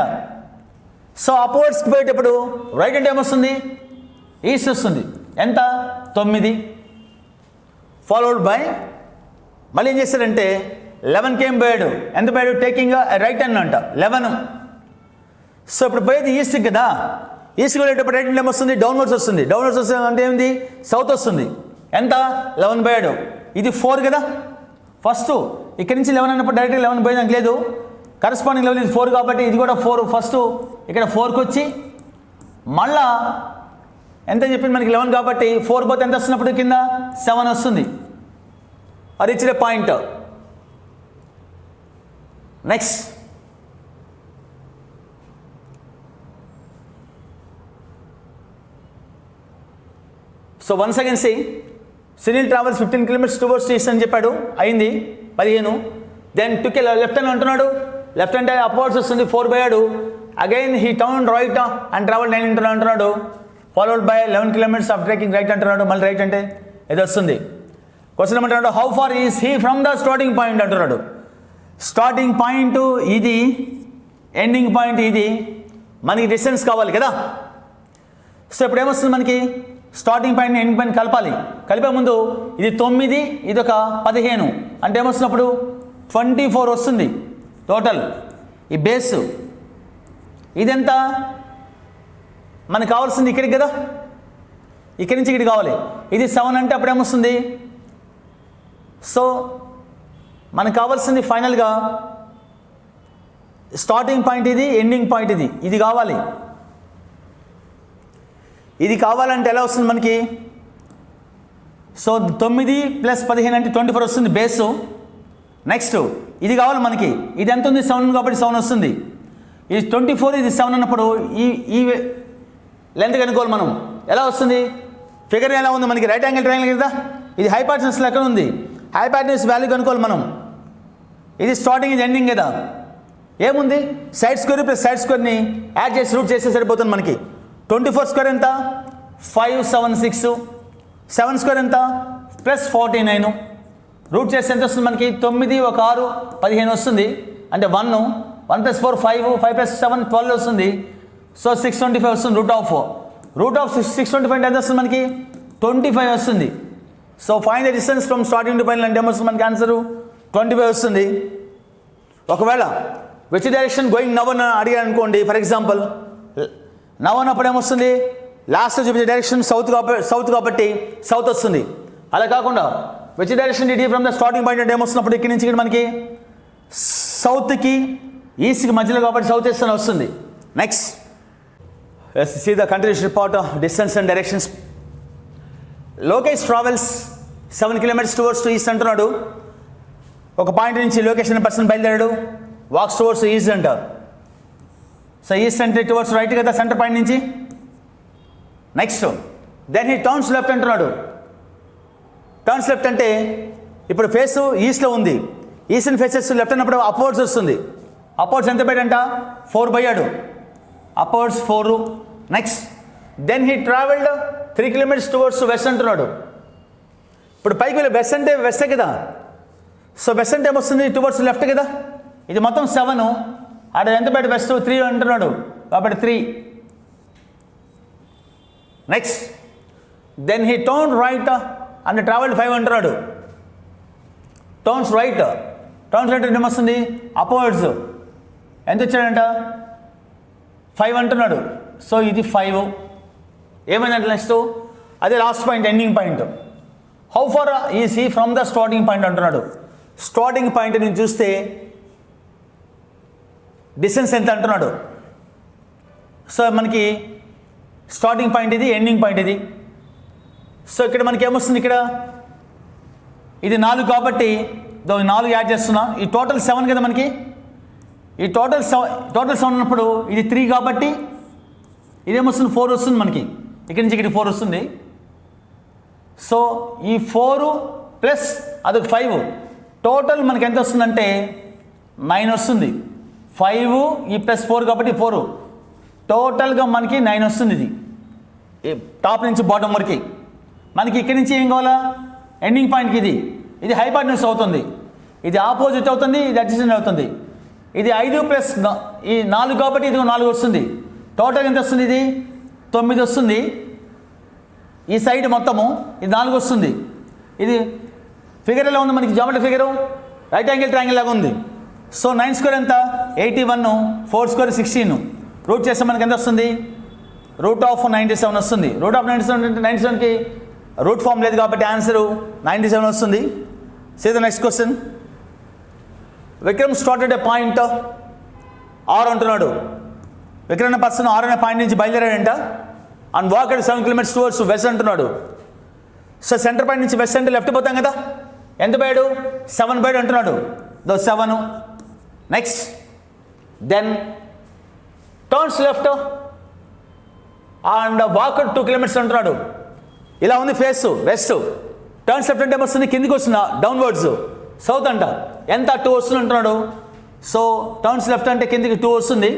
A: సో అప్వర్డ్స్కి పోయేటప్పుడు రైట్ అంటే ఏమొస్తుంది, ఈస్ట్ వస్తుంది. ఎంత, 9, ఫాలోడ్ బై మళ్ళీ ఏం చేస్తాడంటే 11కి ఏం పోయాడు, ఎంత పోయాడు, టేకింగ్ రైట్ హ్యాండ్ అంట 11. సో ఇప్పుడు పోయేది ఈస్ట్కి కదా, ఈస్ట్కి వెళ్ళేటప్పుడు రైట్ హ్యాండ్ ఏమొస్తుంది, డౌన్వర్డ్స్ వస్తుంది. డౌన్వర్డ్స్ వస్తుంది అంటే ఏంది, సౌత్ వస్తుంది. ఎంత, 11 పోయాడు. ఇది 4 కదా, ఫస్ట్ ఇక్కడి నుంచి 11 అన్నప్పుడు డైరెక్ట్గా 11 పోయేదానికి లేదు, కరస్పాండింగ్ లెవెల్ ఇది 4 కాబట్టి ఇది కూడా 4. ఫస్ట్ ఇక్కడ 4కి వచ్చి మళ్ళా ఎంత చెప్పింది మనకి 11 కాబట్టి 4 పోతే ఎంత వస్తున్నప్పుడు కింద 7 వస్తుంది. అది ఇచ్చిన point. Next so once again see Sunil travels 15 kilometres towards east అని చెప్పాడు, అయింది 15. దెన్ టుక్ లెఫ్ట్ అని అంటున్నాడు, లెఫ్ట్ అంటే అప్వర్డ్స్ వస్తుంది, 4 పోయాడు. Again he turn right and travel 9 అంటున్నాడు, followed by 11 kilometres of trekking right అంటున్నాడు. మళ్ళీ రైట్ అంటే ఇది వస్తుంది. క్వశ్చన్ ఏమంటున్నాడు, how far is he from the starting point అంటున్నాడు. స్టార్టింగ్ పాయింట్ ఇది, ఎండింగ్ పాయింట్ ఇది, మనకి డిస్టెన్స్ కావాలి కదా. సో ఇప్పుడు ఏమొస్తుంది మనకి, స్టార్టింగ్ పాయింట్ ఎండింగ్ పాయింట్ కలపాలి. కలిపే ముందు ఇది 9, ఇది ఒక 15 అంటే ఏమొస్తున్నప్పుడు 24 వస్తుంది టోటల్. ఈ బేస్ ఇదెంత, మనకు కావాల్సింది ఇక్కడికి కదా, ఇక్కడి నుంచి ఇక్కడికి కావాలి. ఇది 7 అంటే అప్పుడు ఏమొస్తుంది. సో మనకు కావాల్సింది ఫైనల్గా స్టార్టింగ్ పాయింట్ ఇది, ఎండింగ్ పాయింట్ ఇది, ఇది కావాలి. ఇది కావాలంటే ఎలా వస్తుంది మనకి, సో 9 + 15 అంటే 24 వస్తుంది బేసు. నెక్స్ట్ ఇది కావాలి మనకి, ఇది ఎంత ఉంది 7 కాబట్టి 7 వస్తుంది. ఇది 24, ఇది 7 అన్నప్పుడు ఈ లెంత్ కనుక్కోవాలి మనం. ఎలా వస్తుంది, ఫిగర్ ఎలా ఉంది మనకి, రైట్ యాంగిల్ ట్రయాంగిల్ కదా, ఇది హైపాటెన్యూస్ ఎక్కడ ఉంది, హైపాటెన్యూస్ వాల్యూ కనుక్కోవాలి మనం. ఇది స్టార్టింగ్, ఇది ఎండింగ్ కదా. ఏముంది, సైడ్ స్క్వేర్ ప్లస్ సైడ్ స్క్వేర్ని యాడ్ చేసి రూట్ చేస్తే సరిపోతుంది మనకి. 24 స్క్వేర్ ఎంత, 576. 7 స్క్వేర్ ఎంత, +49. రూట్ చేస్తే ఎంత వస్తుంది మనకి, 9, 1, 6, 15 వస్తుంది. అంటే 1 + 4 5, 5 + 7 12 వస్తుంది. సో 625 వస్తుంది. రూట్ ఆఫ్ 625 ఎంత వస్తుంది మనకి, 25 వస్తుంది. So find the distance from starting to final అంటే ఏమొస్తుంది మనకి, ఆన్సరు 25 వస్తుంది. ఒకవేళ విచ్ డైరెక్షన్ గోయింగ్ నవ్ అని అడిగారు అనుకోండి, ఫర్ ఎగ్జాంపుల్ నవ్ అన్నప్పుడు ఏమొస్తుంది, లాస్ట్ చూపించే డైరెక్షన్ సౌత్ కాబట్టి సౌత్ వస్తుంది. అలా కాకుండా which direction did from the starting point అంటే ఏమొస్తున్నప్పుడు ఇక్కడి నుంచి ఇక్కడ మనకి సౌత్కి ఈస్ట్కి మధ్యలో కాబట్టి సౌత్ ఈస్ట్ అని వస్తుంది. Next see the continuous report distance and directions. Lokesh travels 7 kilometres towards to east అంటున్నాడు. ఒక పాయింట్ నుంచి లొకేషన్ పర్సన్ బయలుదేరాడు, వాక్స్ టువర్డ్స్ ఈస్ట్ అంటారు. సో ఈస్ట్ అంటే టువర్డ్స్ రైట్ కదా, సెంటర్ పాయింట్ నుంచి. Next then he turns left అంటున్నాడు. టర్న్స్ లెఫ్ట్ అంటే ఇప్పుడు ఫేస్ ఈస్ట్లో ఉంది, ఈస్ట్ని ఫేసెస్ లెఫ్ట్ అన్నప్పుడు అప్వర్డ్స్ వస్తుంది. అప్వర్డ్స్ ఎంత పోయాడంట, 4 పోయాడు, upwards 4. Next then he travelled 3 kilometres towards west అంటున్నాడు. ఇప్పుడు పైకి వెళ్ళి వెస్ట్ అంటే వెస్టే కదా. సో వెస్ట్ అంటే ఏమొస్తుంది, టువర్డ్స్ లెఫ్ట్ కదా. ఇది మొత్తం 7, ఆడ ఎంత పోయాడు, వెస్ట్ 3 అంటున్నాడు కాబట్టి 3. Next then he turn right and travelled 5 అంటున్నాడు. టర్న్స్ రైట్ అంటే ఏమొస్తుంది, అప్వర్డ్స్ ఎంత వచ్చాడంట, 5 అంటున్నాడు. సో ఇది 5. ఏమైందంటే నెక్స్ట్ అదే last point, ending point. How far is he from the starting point అంటున్నాడు. స్టార్టింగ్ పాయింట్ నుంచి చూస్తే డిస్టెన్స్ ఎంత అంటున్నాడు. సో మనకి స్టార్టింగ్ పాయింట్ ఇది, ఎండింగ్ పాయింట్ ఇది. సో ఇక్కడ మనకి ఏమొస్తుంది, ఇక్కడ ఇది 4 కాబట్టి 4 యాడ్ చేస్తున్నా. ఈ టోటల్ 7 కదా మనకి. ఈ టోటల్ 7 ఉన్నప్పుడు ఇది 3 కాబట్టి ఇదేమొస్తుంది, 4 వస్తుంది మనకి. ఇక్కడి నుంచి ఇక్కడ 4 వస్తుంది. సో ఈ 4 ప్లస్ అదొక 5 టోటల్ మనకి ఎంత వస్తుందంటే 9 వస్తుంది. 5 ఈ +4 కాబట్టి 4 టోటల్గా మనకి 9 వస్తుంది. ఇది టాప్ నుంచి బాటమ్ వరకు. మనకి ఇక్కడి నుంచి ఏం కావాలా, ఎండింగ్ పాయింట్కి ఇది హైపాటెన్యూస్ అవుతుంది, ఇది ఆపోజిట్ అవుతుంది, ఇది అడ్జసెంట్ అవుతుంది. ఇది 5 ప్లస్ ఈ 4 కాబట్టి ఇది 4 వస్తుంది. టోటల్ ఎంత వస్తుంది? ఇది 9 వస్తుంది. ఈ సైడ్ మొత్తము ఇది 4 వస్తుంది. ఇది ఫిగర్ ఎలా ఉంది మనకి? Geometry figure right angle triangle లాగా ఉంది. సో 9 స్క్వేర్ ఎంత? 81, 4 స్క్వేర్ 16. రూట్ చేస్తే మనకి ఎంత వస్తుంది? రూట్ ఆఫ్ 97 వస్తుంది. రూట్ ఆఫ్ 97 అంటే 97కి రూట్ ఫామ్ లేదు కాబట్టి ఆన్సరు 97 వస్తుంది. See the next question. Vikram started a point R అంటున్నాడు. విక్రమ్ అనే పర్సన్ ఆర్ అనే పాయింట్ నుంచి బయలుదేరాడంట. And walked 7 kilometres towards west అంటున్నాడు. సో సెంటర్ పాయింట్ నుంచి వెస్ట్ అంటే లెఫ్ట్ పోతాం కదా. ఎంత పోయాడు? 7 పోయాడు అంటున్నాడు. 7. Next then turns left and walked 2 kilometres అంటున్నాడు. ఇలా ఉంది ఫేస్ వెస్ట్. టర్న్స్ లెఫ్ట్ అంటే ఏమొస్తుంది? కిందికి వస్తుందా? డౌన్వర్డ్స్. సౌత్ అంట. ఎంత? 2 వస్తుంది అంటున్నాడు. సో టర్న్స్ లెఫ్ట్ అంటే కిందికి 2 వస్తుంది.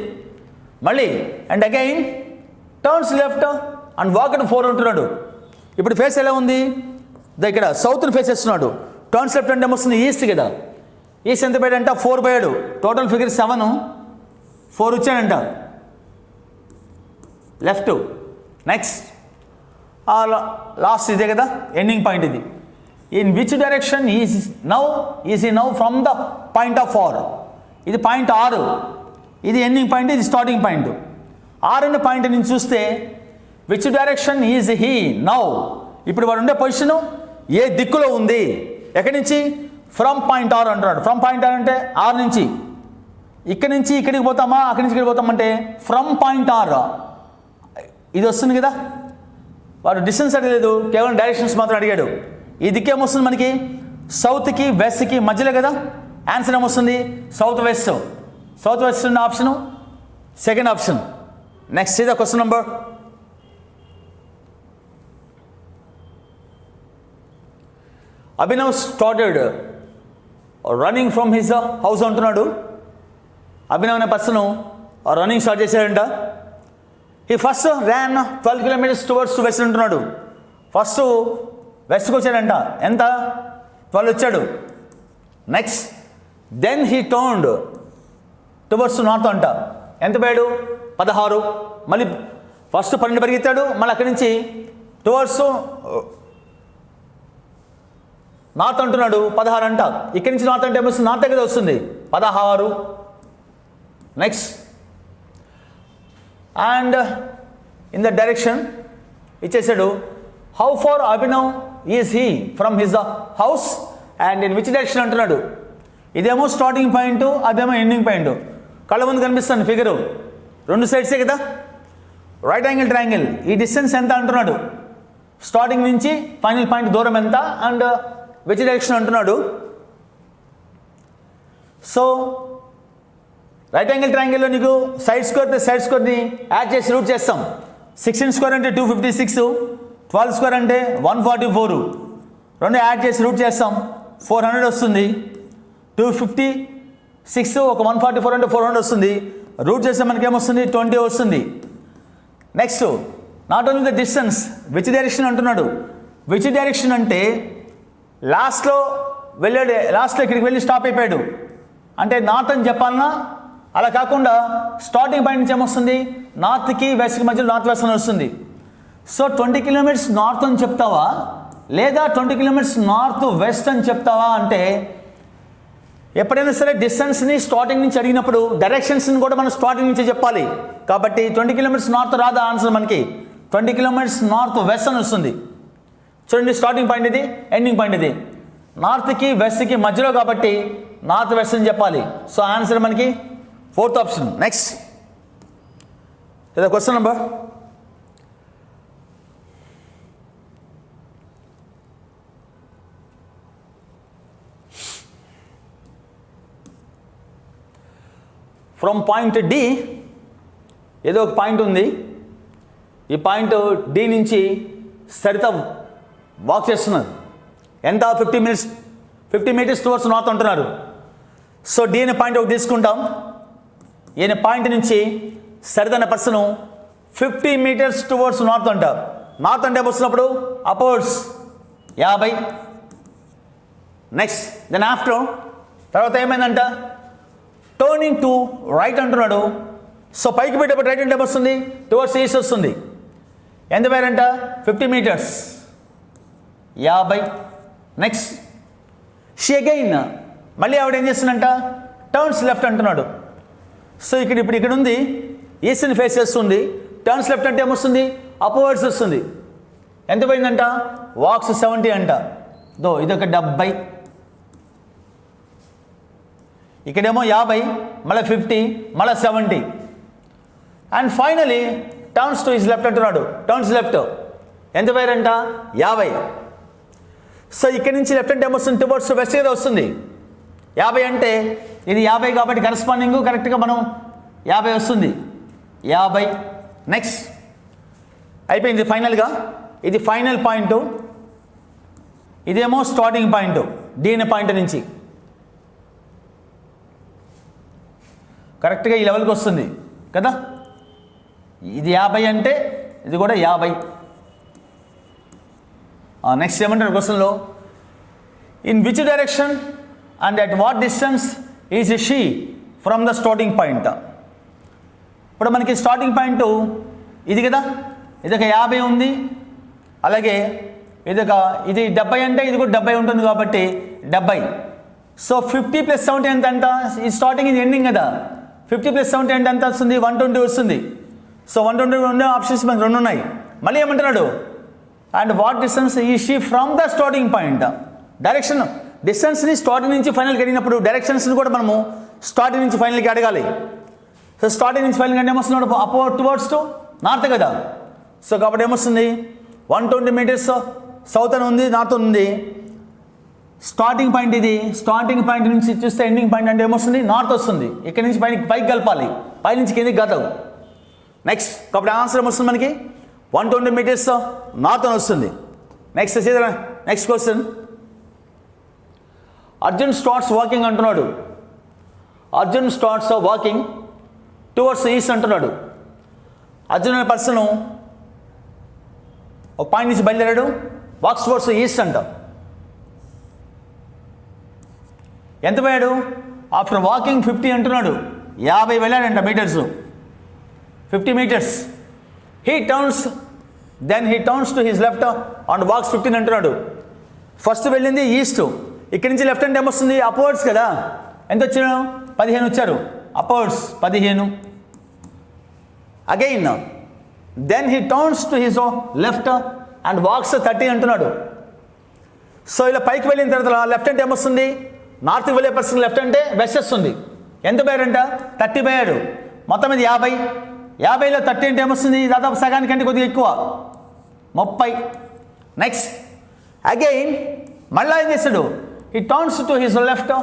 A: మళ్ళీ and again turns left and walked 4 అంటున్నాడు. ఇప్పుడు ఫేస్ ఎలా ఉంది? ఇక్కడ సౌత్ని ఫేస్ చేస్తున్నాడు. టర్న్స్ లెఫ్ట్ అంటే ఏమొస్తుంది? ఈస్ట్ కదా. ఈస్ట్ ఎంత పోయాడంట? 4 పోయాడు. టోటల్ ఫిగర్ 7, 4 వచ్చాడంట లెఫ్ట్. నెక్స్ట్ లాస్ట్ ఇదే కదా ఎండింగ్ పాయింట్ ఇది. In which direction is he now from the point of R. ఇది పాయింట్ 6, ఇది ఎండింగ్ పాయింట్, ఇది స్టార్టింగ్ పాయింట్. 6 అనే పాయింట్ నుంచి చూస్తే which direction is he now. ఇప్పుడు వాడు ఉండే పొజిషను ఏ దిక్కులో ఉంది? ఎక్కడి నుంచి? ఫ్రమ్ పాయింట్ ఆర్ అంటున్నాడు. ఫ్రమ్ పాయింట్ ఆర్ అంటే ఆర్ నుంచి ఇక్కడి నుంచి ఇక్కడికి పోతామా, అక్కడి నుంచి ఇక్కడికి పోతామంటే ఫ్రమ్ పాయింట్ ఆర్ ఇది వస్తుంది కదా. వాడు డిస్టెన్స్ అడగలేదు, కేవలం డైరెక్షన్స్ మాత్రం అడిగాడు. ఈ దిక్కు ఏమొస్తుంది మనకి? సౌత్కి వెస్ట్కి మధ్యలో కదా. ఆన్సర్ ఏమొస్తుంది? South west. సౌత్ వెస్ట్ ఉన్న ఆప్షను సెకండ్ ఆప్షన్. నెక్స్ట్ ఇది question number. Abhinav started running from his house అంటున్నాడు. అభినవ్ అనే పర్సన్ రన్నింగ్ స్టార్ట్ చేశాడంట. ఈ first ran 12 kilometres towards west అంటున్నాడు. ఫస్ట్ వెస్ట్కి వచ్చాడంట. ఎంత? 12 వచ్చాడు. Next then he turned towards north అంట. ఎంత పోయాడు? 16. మళ్ళీ ఫస్ట్ 12 పరిగెత్తాడు. మళ్ళీ అక్కడి నుంచి టువర్డ్స్ నార్త్ అంటున్నాడు. 16 అంట. ఇక్కడి నుంచి నార్త్ అంటే ఏమొస్తుంది? నార్త్ దగ్గర వస్తుంది 16. Next and in the direction ఇచ్చేసాడు. How far Abhinav is he from his house and in which direction అంటున్నాడు. ఇదేమో స్టార్టింగ్ పాయింట్, అదేమో ఎండింగ్ పాయింట్. కళ్ళ ముందు కనిపిస్తుంది ఫిగరు. 2 సైడ్సే కదా. Right angle triangle. ఈ డిస్టెన్స్ ఎంత అంటున్నాడు? స్టార్టింగ్ నుంచి ఫైనల్ పాయింట్ దూరం ఎంత అండ్ విచ్ డైరెక్షన్ అంటున్నాడు. సో రైట్ యాంగిల్ ట్రయాంగిల్లో నీకు సైడ్ స్క్వేర్ని యాడ్ చేసి రూట్ చేస్తాం. 16 స్క్వేర్ అంటే 256, 12 స్క్వేర్ అంటే 144. 2 యాడ్ చేసి రూట్ చేస్తాం. 400 వస్తుంది. 256 ఒక 144 అంటే 400 వస్తుంది. రూట్ చేస్తే మనకి ఏమొస్తుంది? 20 వస్తుంది. Next not only the distance, which direction అంటున్నాడు. విచ్ డైరెక్షన్ అంటే లాస్ట్లో వెళ్ళాడు. లాస్ట్లో ఇక్కడికి వెళ్ళి స్టాప్ అయిపోయాడు అంటే నార్త్ అని చెప్పాలన్నా, అలా కాకుండా స్టార్టింగ్ పాయింట్ నుంచి ఏమొస్తుంది? నార్త్కి వెస్ట్కి మధ్యలో నార్త్ వెస్ట్ అని వస్తుంది. సో 20 కిలోమీటర్స్ నార్త్ అని చెప్తావా లేదా 20 కిలోమీటర్స్ నార్త్ వెస్ట్ అని చెప్తావా అంటే, ఎప్పుడైనా సరే డిస్టెన్స్ని స్టార్టింగ్ నుంచి అడిగినప్పుడు డైరెక్షన్స్ని కూడా మనం స్టార్టింగ్ నుంచి చెప్పాలి. కాబట్టి 20 కిలోమీటర్స్ నార్త్ రాదా ఆన్సర్ మనకి? 20 కిలోమీటర్స్ నార్త్ వెస్ట్ అని వస్తుంది. చూడండి, స్టార్టింగ్ పాయింట్ ఇది, ఎండింగ్ పాయింట్ ఇది. నార్త్కి వెస్ట్కి మధ్యలో కాబట్టి నార్త్ వెస్ట్ అని చెప్పాలి. సో ఆన్సర్ మనకి 4th ఆప్షన్. నెక్స్ట్ ఇది question number. From point D, ఏదో ఒక పాయింట్ ఉంది. ఈ పాయింట్ డి నుంచి సరిత వాక్ చేస్తున్నారు. ఎంత? 50 మీటర్స్ టువర్డ్స్ నార్త్ అంటున్నారు. సో డి అనే పాయింట్ ఒకటి తీసుకుంటాం. ఈయన పాయింట్ నుంచి సరిత అనే పర్సన్ 50 మీటర్స్ టువర్డ్స్ నార్త్ అంట. నార్త్ అంటే వస్తున్నప్పుడు అప్వర్డ్స్ 50. నెక్స్ట్ దెన్ ఆఫ్టర్ తర్వాత ఏమైందంట? టర్నింగ్ టు రైట్ అంటున్నాడు. సో పైకి పెట్టేప్పుడు రైట్ హ్యాండ్ వస్తుంది, టువర్డ్స్ ఈస్ట్ వస్తుంది. ఎంత పేరంట 50 మీటర్స్, 50. నెక్స్ట్ షీ అగైన్, మళ్ళీ ఆవిడ ఏం చేస్తుందంట, టర్న్స్ లెఫ్ట్ అంటున్నాడు. సో ఇక్కడ ఉంది, ఈస్ట్ని ఫేస్ చేస్తుంది. టర్న్స్ లెఫ్ట్ అంటే ఏమొస్తుంది, అప్వర్డ్స్ వస్తుంది. ఎంత పోయిందంట, వాక్స్ 70 అంట. ఇదొక 70, ఇక్కడేమో 50, మళ్ళీ 50, మళ్ళీ 70. And finally turns to his left అంటున్నాడు. టర్న్స్ లెఫ్ట్ ఎంత పోయారంట, 50. సో ఇక్కడ నుంచి లెఫ్ట్ అంటే ఏమొస్తుంది, టువర్డ్స్ వెస్ట్ ఏదో వస్తుంది. 50 అంటే ఇది 50 కాబట్టి కరస్పాండింగ్ కరెక్ట్గా మనం 50 వస్తుంది, 50. నెక్స్ట్ అయిపోయింది ఫైనల్గా. ఇది ఫైనల్ పాయింట్, ఇదేమో స్టార్టింగ్ పాయింట్, దీని పాయింట్ నుంచి కరెక్ట్గా ఈ లెవెల్కి వస్తుంది కదా. ఇది 50 అంటే ఇది కూడా 50. నెక్స్ట్ ఏమంటారు క్వశ్చన్లో, in which direction and at what distance is she from the starting point. ఇప్పుడు మనకి స్టార్టింగ్ పాయింట్ ఇది కదా, ఇదొక 50 ఉంది, అలాగే ఇది 70 అంటే ఇది కూడా 70 ఉంటుంది కాబట్టి 70. సో 50 + 70 ఎంత అంట, ఈ స్టార్టింగ్ ఇది ఎండింగ్ కదా. 50 + 70 అంటే ఎంత వస్తుంది, 120 వస్తుంది. సో 120 ఉండే ఆప్షన్స్ మనకు 2 ఉన్నాయి. మళ్ళీ ఏమంటున్నాడు, and what distance is she from the starting point. Direction డిస్టెన్స్ని స్టార్టింగ్ నుంచి ఫైనల్కి అడిగినప్పుడు డైరెక్షన్స్ని కూడా మనము స్టార్టింగ్ నుంచి ఫైనల్కి అడగాలి. సో స్టార్టింగ్ నుంచి ఫైనల్కి అంటే ఏమొస్తున్నాడు, అప్వర్డ్ టువర్డ్స్ టు నార్త్ కదా. సో కాబట్టి ఏమొస్తుంది, 120 మీటర్స్ సౌత్ అని ఉంది, నార్త్ ఉంది. స్టార్టింగ్ పాయింట్ ఇది, స్టార్టింగ్ పాయింట్ నుంచి చూస్తే ఎండింగ్ పాయింట్ అంటే ఏమొస్తుంది, నార్త్ వస్తుంది. ఇక్కడ నుంచి పైకి కలపాలి, పై నుంచి కిందికి కాదు. నెక్స్ట్ కాబట్టి ఆన్సర్ ఏమొస్తుంది మనకి 120 మీటర్స్ నార్త్ అని వస్తుంది. Next question, Arjun starts walking అంటున్నాడు. Arjun starts walking towards east అంటున్నాడు. అర్జున్ అనే పర్సన్ ఒక పాయింట్ నుంచి బయలుదేరాడు, వాక్స్ టువర్డ్స్ ఈస్ట్ అంట. ఎంత పోయాడు, ఆఫ్టర్ వాకింగ్ 50 అంటున్నాడు, 50 వెళ్ళాడంట metres, 50 metres. He turns to his left and walks 15 అంటున్నాడు. ఫస్ట్ వెళ్ళింది ఈస్ట్, ఇక్కడి నుంచి లెఫ్ట్ అంటే ఏమొస్తుంది, అప్వర్డ్స్ కదా. ఎంత వచ్చాడు, 15 వచ్చారు, upwards 15. Again then he turns to his left and walks 30 అంటున్నాడు. సో ఇలా పైకి వెళ్ళిన తర్వాత లెఫ్ట్ అంటే ఏమొస్తుంది, నార్త్కి వెళ్ళే పర్సన్ లెఫ్ట్ అంటే వెస్ట్ వస్తుంది. ఎంత పోయాడంట, 30 పోయాడు. మొత్తం ఇది 50, 50లో 30 అంటే ఏమొస్తుంది, దాదాపు సగానికంటే కొద్దిగా ఎక్కువ, 30. నెక్స్ట్ అగైన్ మళ్ళీ ఏం చేస్తాడు, he turns to his left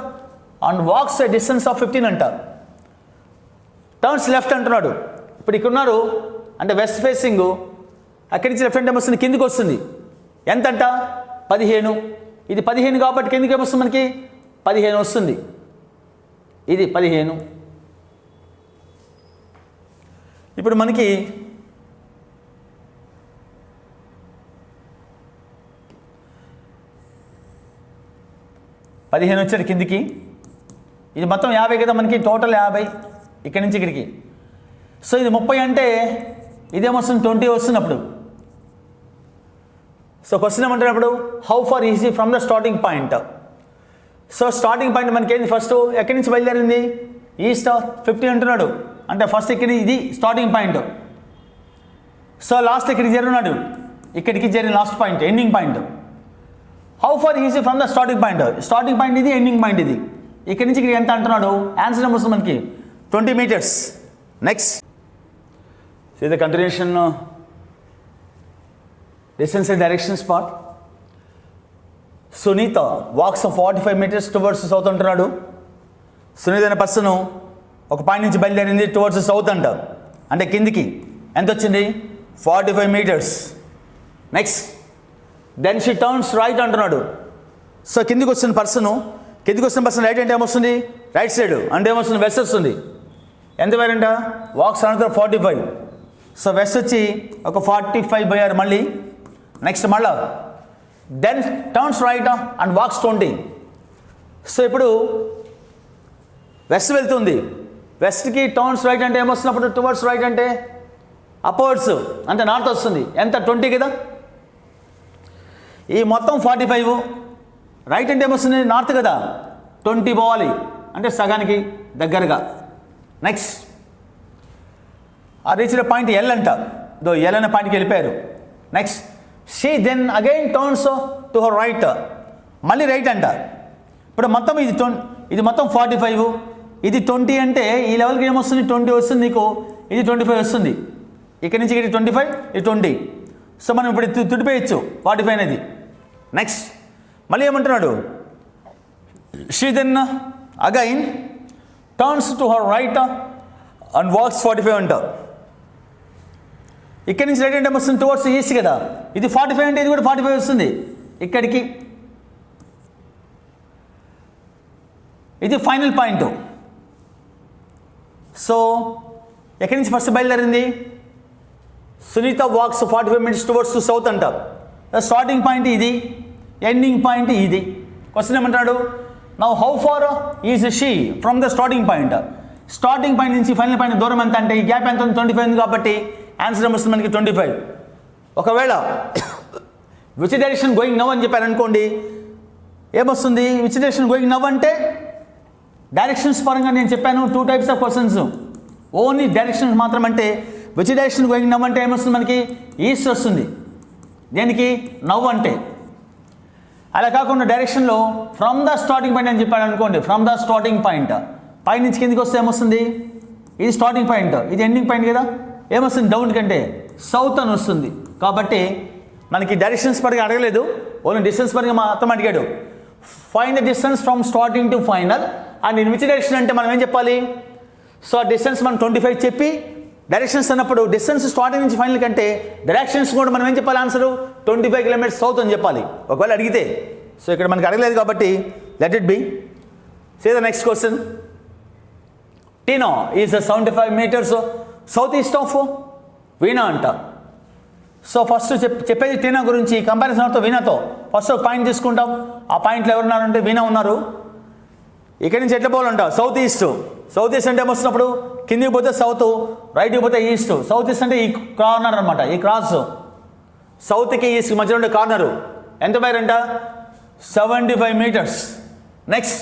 A: and walks a distance of 15 అంట. టర్న్స్ లెఫ్ట్ అంటున్నాడు. ఇప్పుడు ఇక్కడ ఉన్నారు అంటే వెస్ట్ ఫేసింగ్, అక్కడి నుంచి లెఫ్ట్ అంటే ఏమొస్తుంది, కిందికి వస్తుంది. ఎంత అంట, 15. ఇది 15 కాబట్టి కిందికి ఏమొస్తుంది మనకి, 15 వస్తుంది. ఇది 15. ఇప్పుడు మనకి పదిహేను వచ్చాడు కిందికి. ఇది మొత్తం 50 కదా మనకి, టోటల్ 50 ఇక్కడి నుంచి ఇక్కడికి. సో ఇది 30 అంటే ఇదేమొస్తుంది, 20 వస్తున్నప్పుడు. సో క్వశ్చన్ ఏమంటున్నప్పుడు, how far is he from the starting point. So starting point మనకి ఏంది, ఫస్ట్ ఎక్కడి నుంచి బయలుదేరింది, ఈస్ట్ 50 అంటున్నాడు. అంటే ఫస్ట్ ఇక్కడ ఇది స్టార్టింగ్ పాయింట్. సో లాస్ట్ ఇక్కడికి చేరున్నాడు, ఇక్కడికి చేరిన last point, ending point. How far is he from the starting point. Starting point ఇది, ఎండింగ్ పాయింట్ ఇది. ఇక్కడి నుంచి ఇక్కడ ఎంత అంటున్నాడు, ఆన్సర్ ఏమో వస్తుంది మనకి 20 మీటర్స్. నెక్స్ట్ ఇది continuation distance and directions part. Sunita walks 45 metres towards south అంటున్నాడు. సునీత అనే పర్సన్ ఒక పాయింట్ నుంచి బయలుదేరింది టువర్డ్స్ సౌత్ అంట, అంటే కిందికి. ఎంత వచ్చింది, 45 metres. Next then she turns right అంటున్నాడు. సో కిందికి వస్తున్న పర్సన్ రైట్ అంటే ఏమొస్తుంది, రైట్ సైడ్ అంటే ఏమొస్తుంది, వెస్ట్ వస్తుంది. ఎంత పోయారంట, వాక్స్ అనదర్ 45. సో వెస్ట్ వచ్చి ఒక 45 పోయారు మళ్ళీ. నెక్స్ట్ మళ్ళా then turns right and walks 20. So ఇప్పుడు వెస్ట్ వెళ్తుంది, వెస్ట్కి టర్న్స్ రైట్ అంటే ఏమొస్తున్నప్పుడు టువర్డ్స్ రైట్ అంటే అప్వర్డ్స్ అంటే నార్త్ వస్తుంది. ఎంత 20 కదా. ఈ మొత్తం 45 రైట్ అంటే ఏమొస్తుంది నార్త్ కదా, 20 పోవాలి అంటే సగానికి దగ్గరగా. నెక్స్ట్ ఆ రీచ్డ్ పాయింట్ ఎల్ అంట, ఎల్ అనే పాయింట్కి వెళ్ళిపోయారు. Next she then again turns to her right, మళ్ళీ రైట్ అంట. ఇప్పుడు మొత్తం ఇది మొత్తం 45, ఇది 20 అంటే ఈ లెవెల్కి ఏమొస్తుంది 20 వస్తుంది నీకు, ఇది 25 వస్తుంది. ఇక్కడ నుంచి ఇది 25, ఇది 20. సో మనం ఇప్పుడు తుడిపోయచ్చు 45 అనేది. నెక్స్ట్ మళ్ళీ ఏమంటున్నాడు, she then again turns to her right and walks 45 అంట. ఇక్కడి నుంచి రైట్ అంటే వస్తుంది టువర్డ్స్ ఈస్ట్ కదా, ఇది 45 అంటే ఇది కూడా 45 వస్తుంది ఇక్కడికి. ఇది ఫైనల్ పాయింట్. సో ఎక్కడి నుంచి ఫస్ట్ బయలుదేరింది, Sunitha walks 45 minutes towards to south అంట. స్టార్టింగ్ పాయింట్ ఇది, ఎండింగ్ పాయింట్ ఇది. క్వశ్చన్ ఏమంటాడు, now how far is she from the starting point. Starting point నుంచి ఫైనల్ పాయింట్ దూరం ఎంత అంటే ఈ గ్యాప్ ఎంత ఉంది 25 ఉంది కాబట్టి ఆన్సర్ వస్తుంది మనకి 25. ఒకవేళ విచ్ డైరెక్షన్ గోయింగ్ నవ్ అని చెప్పారు అనుకోండి, ఏమొస్తుంది విచ్ డైరెక్షన్ గోయింగ్ నవ్ అంటే డైరెక్షన్స్ పరంగా నేను చెప్పాను 2 types of questions, only directions మాత్రం. అంటే విచ్ డైరెక్షన్ గోయింగ్ నవ్ అంటే ఏమొస్తుంది మనకి ఈస్ట్ వస్తుంది, దేనికి నవ్ అంటే. అలా కాకుండా డైరెక్షన్లో ఫ్రమ్ ద స్టార్టింగ్ పాయింట్ అని చెప్పాడు అనుకోండి, ఫ్రమ్ ద స్టార్టింగ్ పాయింట్ పై నుంచి కిందికి వస్తే ఏమొస్తుంది, ఇది స్టార్టింగ్ పాయింట్, ఇది ఎండింగ్ పాయింట్ కదా, ఏమొస్తుంది డౌన్ కంటే సౌత్ అని వస్తుంది. కాబట్టి మనకి డైరెక్షన్స్ పరంగా అడగలేదు, ఓన్లీ డిస్టెన్స్ పరంగా మాత్రం అడిగాడు. Find the distance from starting to final and in which direction అంటే మనం ఏం చెప్పాలి. సో ఆ డిస్టెన్స్ మనం 25 చెప్పి డైరెక్షన్స్ అన్నప్పుడు డిస్టెన్స్ స్టార్టింగ్ నుంచి ఫైనల్ కంటే డైరెక్షన్స్ కూడా మనం ఏం చెప్పాలి, ఆన్సర్ 25 kilometers సౌత్ అని చెప్పాలి ఒకవేళ అడిగితే. సో ఇక్కడ మనకి అడగలేదు కాబట్టి let it be. Say the next question, Tina is 75 meters south east of Veena అంట. సో ఫస్ట్ చెప్పేది టీనా గురించి, కంపారిజన్ అవుతాం వీణాతో. ఫస్ట్ ఒక పాయింట్ తీసుకుంటాం, ఆ పాయింట్లో ఎవరున్నారంటే వీణా ఉన్నారు. ఇక్కడి నుంచి ఎట్లా పోవాలంట సౌత్ ఈస్ట్. సౌత్ ఈస్ట్ అంటే ఏమొస్తున్నప్పుడు కిందికి పోతే సౌత్, రైట్కి పోతే ఈస్ట్. సౌత్ ఈస్ట్ అంటే ఈ కార్నర్ అనమాట, ఈ క్రాస్ సౌత్కి ఈస్ట్ మధ్యలో ఉండే కార్నరు. ఎంత మేరంట 75 meters. Next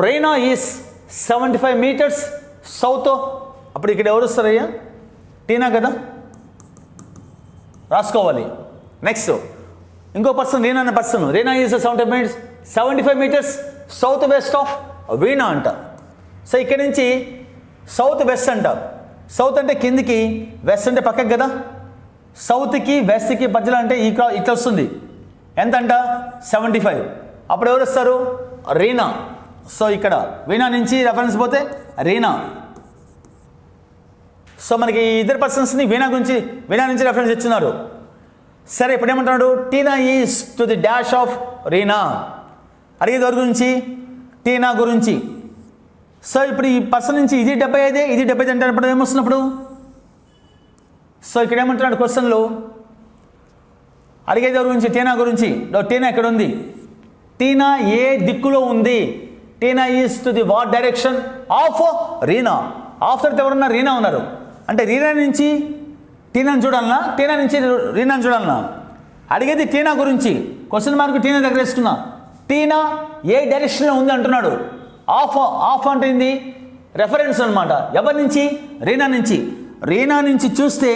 A: Reena is 75 meters south. అప్పుడు ఇక్కడ ఎవరు వస్తారయ్యా, టీనా కదా, రాసుకోవాలి. నెక్స్ట్ ఇంకో పర్సన్ రీనా అనే person, Reena is 75 meters south west of Veena అంట. సో ఇక్కడ నుంచి సౌత్ వెస్ట్ అంట. సౌత్ అంటే కిందికి, వెస్ట్ అంటే పక్కకి కదా. సౌత్కి వెస్ట్కి మధ్యలో అంటే ఇట్లా వస్తుంది. ఎంత అంట 75. అప్పుడు ఎవరు వస్తారు రీనా. సో ఇక్కడ వీణా నుంచి రెఫరెన్స్ పోతే రీనా. సో మనకి ఇద్దరు పర్సన్స్ని వీణా నుంచి రెఫరెన్స్ ఇచ్చున్నారు. సరే ఇప్పుడు ఏమంటున్నాడు, Tina is to the dash of Reena. అడిగేది ఎవరి గురించి, టీనా గురించి. సో ఇప్పుడు ఈ పర్సన్ నుంచి ఇది 75, ఇది 75 అంటే ఇప్పుడు ఏమొస్తున్నప్పుడు. సో ఇక్కడ ఏమంటున్నాడు క్వశ్చన్లో, అడిగేది ఎవరి గురించి, టీనా గురించి. టీనా ఎక్కడ ఉంది, టీనా ఏ దిక్కులో ఉంది. Tina is to the what direction of Reena. Of తర్వాత ఎవరున్నారు, రీనా ఉన్నారు. అంటే రీనా నుంచి టీనాని చూడాలన్నా, టీనా నుంచి రీనాని చూడాలన్నా. అడిగేది టీనా గురించి, క్వశ్చన్ మార్క్ టీనా దగ్గర వేసుకున్నా. టీనా ఏ డైరెక్షన్లో ఉంది అంటున్నాడు. ఆఫ్ అంటే ఏంది, రెఫరెన్స్ అనమాట. ఎవరి నుంచి, రీనా నుంచి. రీనా నుంచి చూస్తే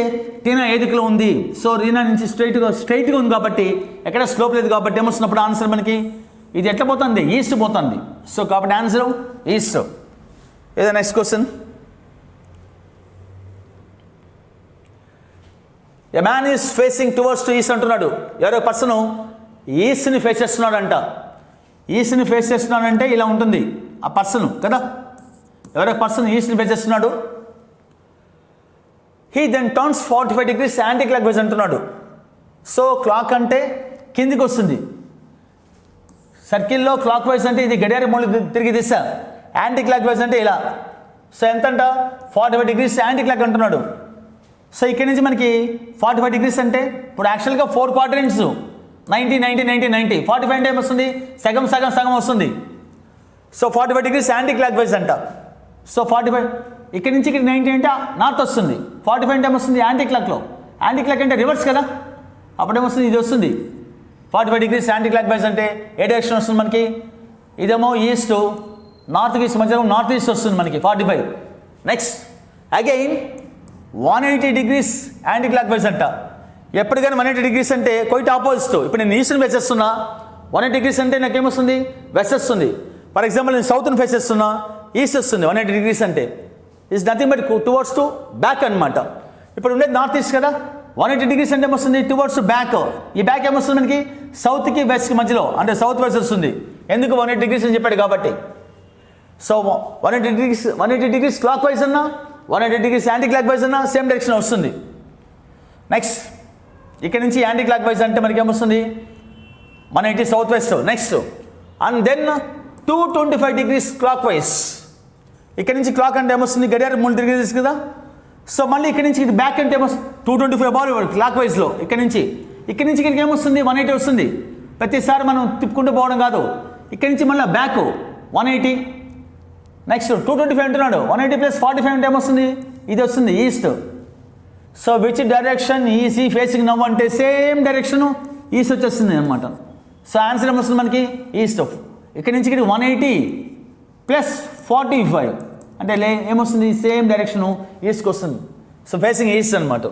A: టీనా ఏ దిక్కులో ఉంది. సో రీనా నుంచి స్ట్రైట్గా ఉంది కాబట్టి ఎక్కడ స్లోప్ లేదు కాబట్టి ఏమొస్తున్నప్పుడు ఆన్సర్ మనకి ఇది ఎట్లా పోతుంది, ఈస్ట్ పోతుంది. సో కాబట్టి ఆన్సర్ ఈస్ట్. ఏదో next question, a man is facing towards to east అంటున్నాడు. ఎవరో పర్సన్ ఈస్ట్ని ఫేస్ చేస్తున్నాడంట. ఈస్ట్ని ఫేస్ చేస్తున్నాడంటే ఇలా ఉంటుంది ఆ పర్సన్ కదా. ఎవరో పర్సన్ ఈస్ట్ని ఫేస్ చేస్తున్నాడు. He then turns 45 degrees anticlockwise అంటున్నాడు. సో క్లాక్ అంటే కిందికి వస్తుంది. సర్కిల్లో క్లాక్ వైజ్ అంటే ఇది గడియార మూల తిరిగి దిశ. యాంటీ క్లాక్ వైజ్ అంటే ఇలా. సో ఎంత అంట 45 degrees యాంటీ క్లాక్ అంటున్నాడు. సో ఇక్కడి నుంచి మనకి 45 degrees అంటే ఇప్పుడు యాక్చువల్గా 4 quadrants 90 90 90 90. 45 అంటే ఏమొస్తుంది, సగం సగం సగం వస్తుంది. So 45 degrees anti clock wise అంట. సో 45 ఇక్కడ నుంచి ఇక్కడ 90 అంటే నార్త్ వస్తుంది, 45 అంటే ఏమొస్తుంది యాంటీ క్లాక్లో. యాంటీ క్లాక్ అంటే రివర్స్ కదా, అప్పుడేమొస్తుంది ఇది వస్తుంది 45 degrees యాంటీ క్లాక్ వైజ్ అంటే ఏ డైరెక్షన్ వస్తుంది మనకి, ఇదేమో ఈస్ట్, నార్త్ ఈస్ట్ మధ్యలో నార్త్ ఈస్ట్ వస్తుంది మనకి 45. Next again 180 degrees anti clock wise అంట. ఎప్పటికైనా 180 degrees అంటే క్వైట్ ఆపోజిట్. ఇప్పుడు నేను ఈస్ట్ని ఫేస్ చేస్తున్నా, 180 degrees అంటే నాకేమొస్తుంది వెస్ట్ వస్తుంది. ఫర్ ఎగ్జాంపుల్ నేను సౌత్ని ఫేస్ చేస్తున్నా, ఈస్ట్ వస్తుంది 180 degrees అంటే. It's nothing but towards to back అనమాట. ఇప్పుడు ఉండేది నార్త్ ఈస్ట్ కదా, 180 degrees అంటే ఏమొస్తుంది టువర్డ్స్ బ్యాక్. ఈ బ్యాక్ ఏమొస్తుంది మనకి సౌత్కి వెస్ట్కి మధ్యలో, అంటే సౌత్ వెస్ట్ వస్తుంది. ఎందుకు 180 degrees అని చెప్పాడు కాబట్టి. సో 180 degrees క్లాక్ వైజ్ అన్నా, 180 degrees యాంటీ క్లాక్ వైజ్ అన్నా సేమ్ డైరెక్షన్ వస్తుంది. నెక్స్ట్ ఇక్కడ నుంచి యాంటీ క్లాక్ వైజ్ అంటే మనకి ఏమొస్తుంది 180 south west. Next and then 225 degrees clockwise. ఇక్కడ నుంచి క్లాక్ అంటే ఏమొస్తుంది గడియారం 3 degrees కదా. సో మళ్ళీ ఇక్కడ నుంచి ఇటు బ్యాక్ అంటే ఏమొస్తుంది 225 బాల్ క్లాక్ వైజ్లో. ఇక్కడ నుంచి ఇక్కడికి ఏమొస్తుంది 180 వస్తుంది. ప్రతిసారి మనం తిప్పుకుంటూ పోవడం కాదు, ఇక్కడ నుంచి మళ్ళీ బ్యాక్ 180. నెక్స్ట్ 225 అంటున్నాడు, 180 + 45 అంటే ఏమొస్తుంది ఇది వస్తుంది east. So which direction is ఈ ఫేసింగ్ నవ్ అంటే సేమ్ డైరెక్షన్ ఈస్ట్ వచ్చేస్తుంది అనమాట. సో ఆన్సర్ ఏమొస్తుంది మనకి ఈస్ట్. ఇక్కడ నుంచి ఇక్కడ 180 + 45 అంటే ఏమొస్తుంది సేమ్ డైరెక్షను ఈస్ట్కి వస్తుంది. సో ఫేసింగ్ ఈస్ట్ అనమాట.